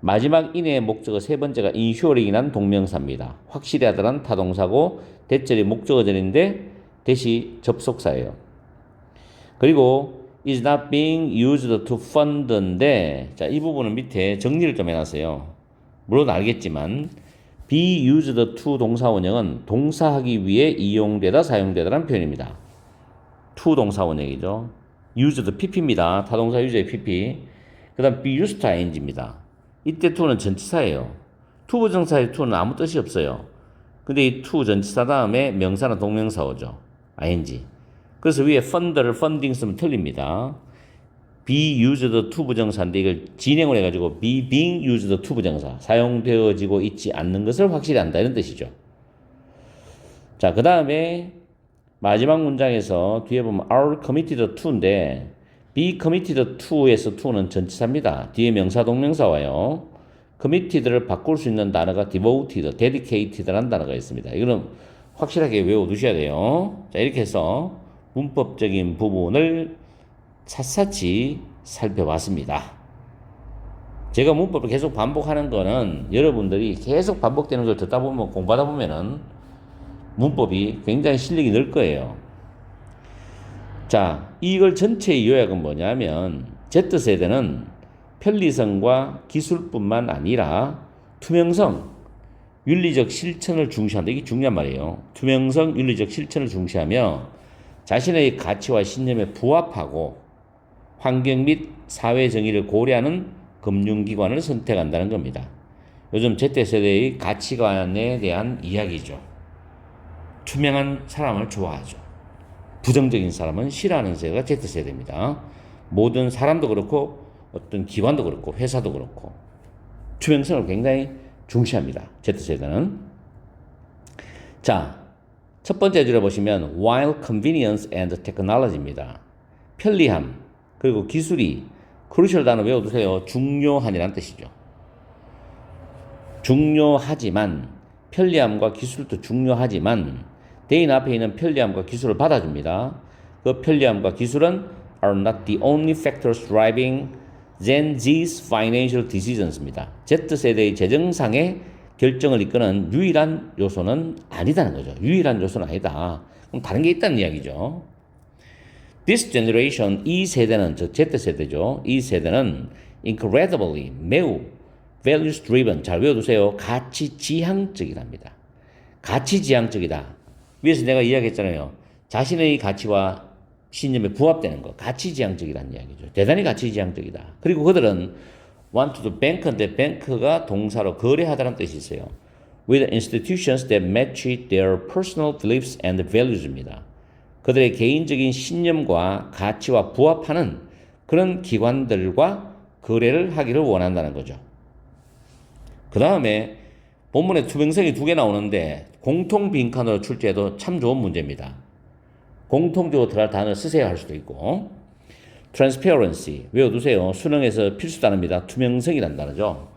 마지막 in의 목적어 세 번째가 ensuring이라는 동명사입니다. 확실히 하다라는 타동사고 대절이 목적어절인데 대시 접속사예요. 그리고 is not being used to fund인데 자, 이 부분은 밑에 정리를 좀 해놨어요. 물론 알겠지만 be used to 동사 원형은 동사하기 위해 이용되다 사용되다라는 표현입니다. to 동사 원형이죠. used pp입니다. 타동사 유저의 pp. 그 다음 be used to ing입니다. 이때 to는 전치사예요. to 부정사의 to는 아무 뜻이 없어요. 근데 이 to 전치사 다음에 명사나 동명사 오죠. ing. 그래서 위에 fund를 funding 쓰면 틀립니다. be used to 부정사인데 이걸 진행을 해가지고 be being used to 부정사. 사용되어지고 있지 않는 것을 확실히 안다 이런 뜻이죠. 자, 그 다음에 마지막 문장에서 뒤에 보면 are committed to인데 be committed to에서 to는 전치사입니다. 뒤에 명사 동명사 와요. committed를 바꿀 수 있는 단어가 devoted, dedicated라는 단어가 있습니다. 이거는 확실하게 외워두셔야 돼요. 자, 이렇게 해서 문법적인 부분을 샅샅이 살펴봤습니다. 제가 문법을 계속 반복하는 거는 여러분들이 계속 반복되는 걸 듣다 보면 공부하다 보면은 문법이 굉장히 실력이 늘 거예요. 자, 이걸 전체의 요약은 뭐냐면 Z세대는 편리성과 기술뿐만 아니라 투명성, 윤리적 실천을 중시한다. 이게 중요한 말이에요. 투명성, 윤리적 실천을 중시하며 자신의 가치와 신념에 부합하고 환경 및 사회 정의를 고려하는 금융기관을 선택한다는 겁니다. 요즘 Z세대의 가치관에 대한 이야기죠. 투명한 사람을 좋아하죠. 부정적인 사람은 싫어하는 세대가 Z세대입니다. 모든 사람도 그렇고 어떤 기관도 그렇고 회사도 그렇고 투명성을 굉장히 중시합니다. Z세대는. 자, 첫 번째 줄에 보시면 while convenience and technology입니다. 편리함 그리고 기술이 crucial 단어 외워두세요. 중요한이라는 뜻이죠. 중요하지만 편리함과 기술도 중요하지만 대인 앞에 있는 편리함과 기술을 받아줍니다. 그 편리함과 기술은 are not the only factors driving Gen Z's financial decisions입니다. Z세대의 재정상의 결정을 이끄는 유일한 요소는 아니다는 거죠. 유일한 요소는 아니다. 그럼 다른 게 있다는 이야기죠. This generation, 이 세대는, 즉 Z세대죠. 이 세대는 incredibly, 매우 values driven, 잘 외워두세요. 가치지향적이랍니다. 가치지향적이다. 위에서 내가 이야기했잖아요. 자신의 가치와 신념에 부합되는 거. 가치지향적이라는 이야기죠. 대단히 가치지향적이다. 그리고 그들은 want to bank인데 bank가 동사로 거래하다는 뜻이 있어요. With institutions that match their personal beliefs and values입니다. 그들의 개인적인 신념과 가치와 부합하는 그런 기관들과 거래를 하기를 원한다는 거죠. 그 다음에 본문에 투명성이 두 개 나오는데 공통 빈칸으로 출제해도 참 좋은 문제입니다. 공통적으로 들어갈 단어를 쓰세요 할 수도 있고 transparency 외워두세요. 수능에서 필수 단어입니다. 투명성이라는 단어죠.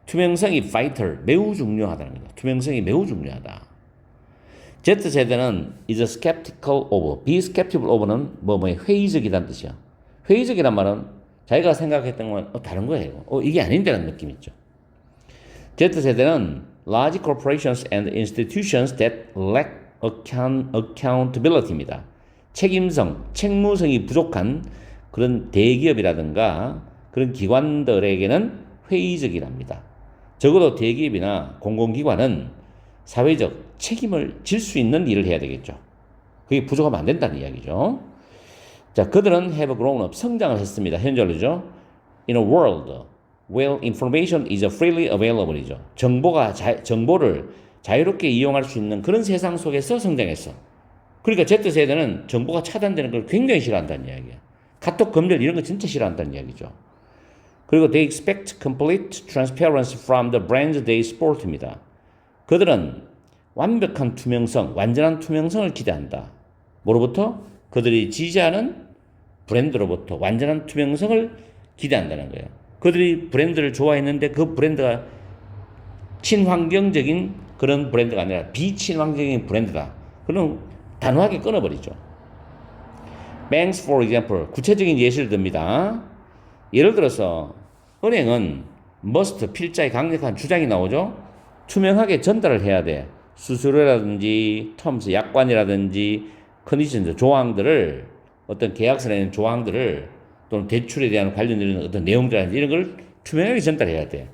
투명성이 vital 매우 중요하다는 겁니다. 투명성이 매우 중요하다. Z세대는 is skeptical of, be skeptical of는 회의적이라는 뜻이야. 회의적이란 말은 자기가 생각했던 건 다른 거예요. 이게 아닌데라는 느낌 있죠. Z세대는 large corporations and institutions that lack accountability입니다. 책임성, 책무성이 부족한 그런 대기업이라든가 그런 기관들에게는 회의적이랍니다. 적어도 대기업이나 공공기관은 사회적 책임을 질 수 있는 일을 해야 되겠죠. 그게 부족하면 안 된다는 이야기죠. 자, 그들은 have grown up, 성장을 했습니다. 현재로죠. In a world where information is freely available이죠. 정보를 자유롭게 이용할 수 있는 그런 세상 속에서 성장했어. 그러니까 Z세대는 정보가 차단되는 걸 굉장히 싫어한다는 이야기야. 카톡 검열 이런 거 진짜 싫어한다는 이야기죠. 그리고 they expect complete transparency from the brands they support입니다. 그들은 완벽한 투명성, 완전한 투명성을 기대한다. 뭐로부터? 그들이 지지하는 브랜드로부터 완전한 투명성을 기대한다는 거예요. 그들이 브랜드를 좋아했는데 그 브랜드가 친환경적인 그런 브랜드가 아니라 비친환경적인 브랜드다. 그럼 단호하게 끊어버리죠. Banks, for example, 구체적인 예시를 듭니다. 예를 들어서 은행은 must, 필자의 강력한 주장이 나오죠. 투명하게 전달을 해야 돼. 수수료라든지 terms, 약관이라든지 컨디션, 조항들을 어떤 계약서에 있는 조항들을 또는 대출에 대한 관련된 어떤 내용들이라든지 이런 걸 투명하게 전달해야 돼.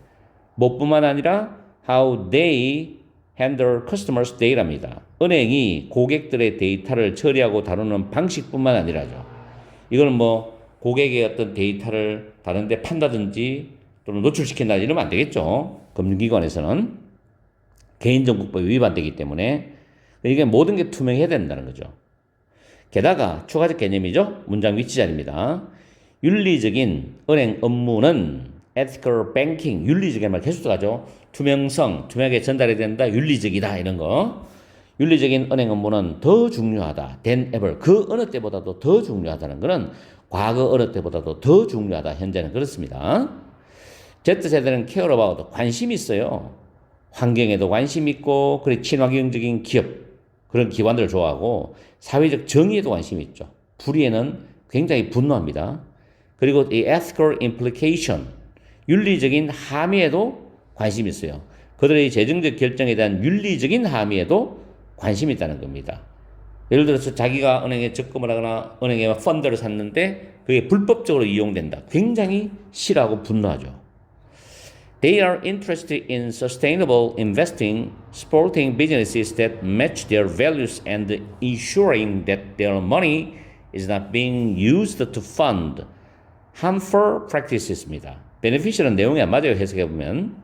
뭐뿐만 아니라 how they handle customers data입니다. 은행이 고객들의 데이터를 처리하고 다루는 방식뿐만 아니라죠. 이걸 뭐 고객의 어떤 데이터를 다른 데 판다든지 또는 노출시킨다 이러면 안 되겠죠. 금융기관에서는 개인정보법이 위반되기 때문에 이게 모든 게 투명해야 된다는 거죠. 게다가 추가적 개념이죠. 문장 위치 자리입니다. 윤리적인 은행 업무는 ethical banking, 윤리적인 말 계속 들어가죠. 투명성, 투명하게 전달해야 된다, 윤리적이다 이런 거. 윤리적인 은행 업무는 더 중요하다 than ever. 그 어느 때보다도 더 중요하다는 것은 과거 어느 때보다도 더 중요하다. 현재는 그렇습니다. Z세대는 care about, 관심이 있어요. 환경에도 관심 있고, 그리고 친환경적인 기업, 그런 기관들을 좋아하고, 사회적 정의에도 관심이 있죠. 불의에는 굉장히 분노합니다. 그리고 이 ethical implication, 윤리적인 함의에도 관심이 있어요. 그들의 재정적 결정에 대한 윤리적인 함의에도 관심이 있다는 겁니다. 예를 들어서 자기가 은행에 적금을 하거나 은행에 펀드를 샀는데 그게 불법적으로 이용된다. 굉장히 싫어하고 분노하죠. They are interested in sustainable investing, supporting businesses that match their values and ensuring that their money is not being used to fund harmful practices입니다. beneficial은 내용이 안 맞아요. 해석해보면.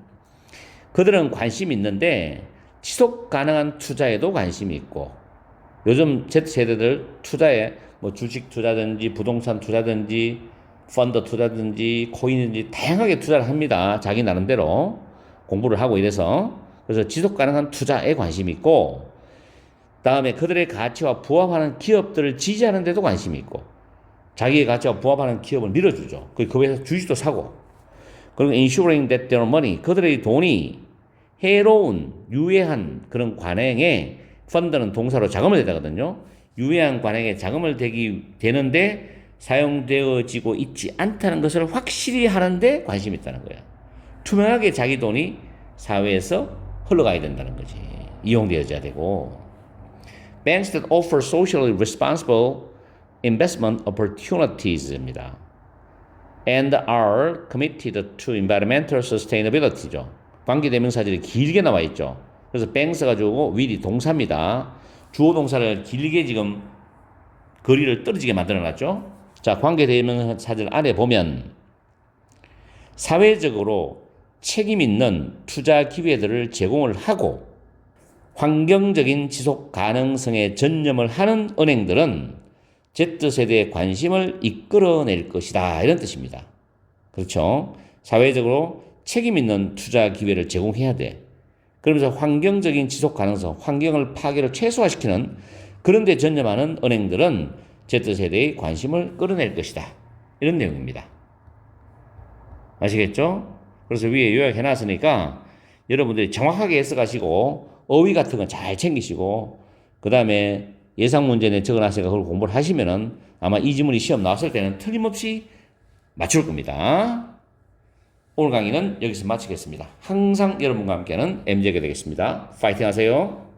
그들은 관심이 있는데 지속 가능한 투자에도 관심이 있고 요즘 Z세대들 투자에 뭐 주식 투자든지 부동산 투자든지 펀드 투자든지 코인든지 다양하게 투자를 합니다. 자기 나름대로 공부를 하고 이래서 그래서 지속 가능한 투자에 관심이 있고 다음에 그들의 가치와 부합하는 기업들을 지지하는 데도 관심이 있고 자기의 가치와 부합하는 기업을 밀어주죠. 그 회사 주식도 사고 그리고 ensuring that their money 그들의 돈이 해로운 유해한 그런 관행에 펀드는 동사로 자금을 대다거든요. 유해한 관행에 자금을 되는데 사용되어지고 있지 않다는 것을 확실히 하는데 관심이 있다는 거야. 투명하게 자기 돈이 사회에서 흘러가야 된다는 거지. 이용되어져야 되고. Banks that offer socially responsible investment opportunities입니다. And are committed to environmental sustainability죠. 관계대명사절이 길게 나와 있죠. 그래서 banks 가지고 will이 동사입니다. 주어 동사를 길게 지금 거리를 떨어지게 만들어놨죠. 자, 관계대명사절 아래 보면 사회적으로 책임 있는 투자 기회들을 제공을 하고 환경적인 지속 가능성에 전념을 하는 은행들은 Z세대의 관심을 이끌어낼 것이다. 이런 뜻입니다. 그렇죠? 사회적으로 책임 있는 투자 기회를 제공해야 돼. 그러면서 환경적인 지속 가능성, 환경을 파괴를 최소화시키는 그런 데 전념하는 은행들은 Z세대의 관심을 끌어낼 것이다. 이런 내용입니다. 아시겠죠? 그래서 위에 요약해 놨으니까 여러분들이 정확하게 해석하시고 어휘 같은 건 잘 챙기시고 그 다음에 예상 문제는 적어놨으니까 그걸 공부를 하시면은 아마 이 지문이 시험 나왔을 때는 틀림없이 맞출 겁니다. 오늘 강의는 여기서 마치겠습니다. 항상 여러분과 함께하는 MJ가 되겠습니다. 파이팅 하세요.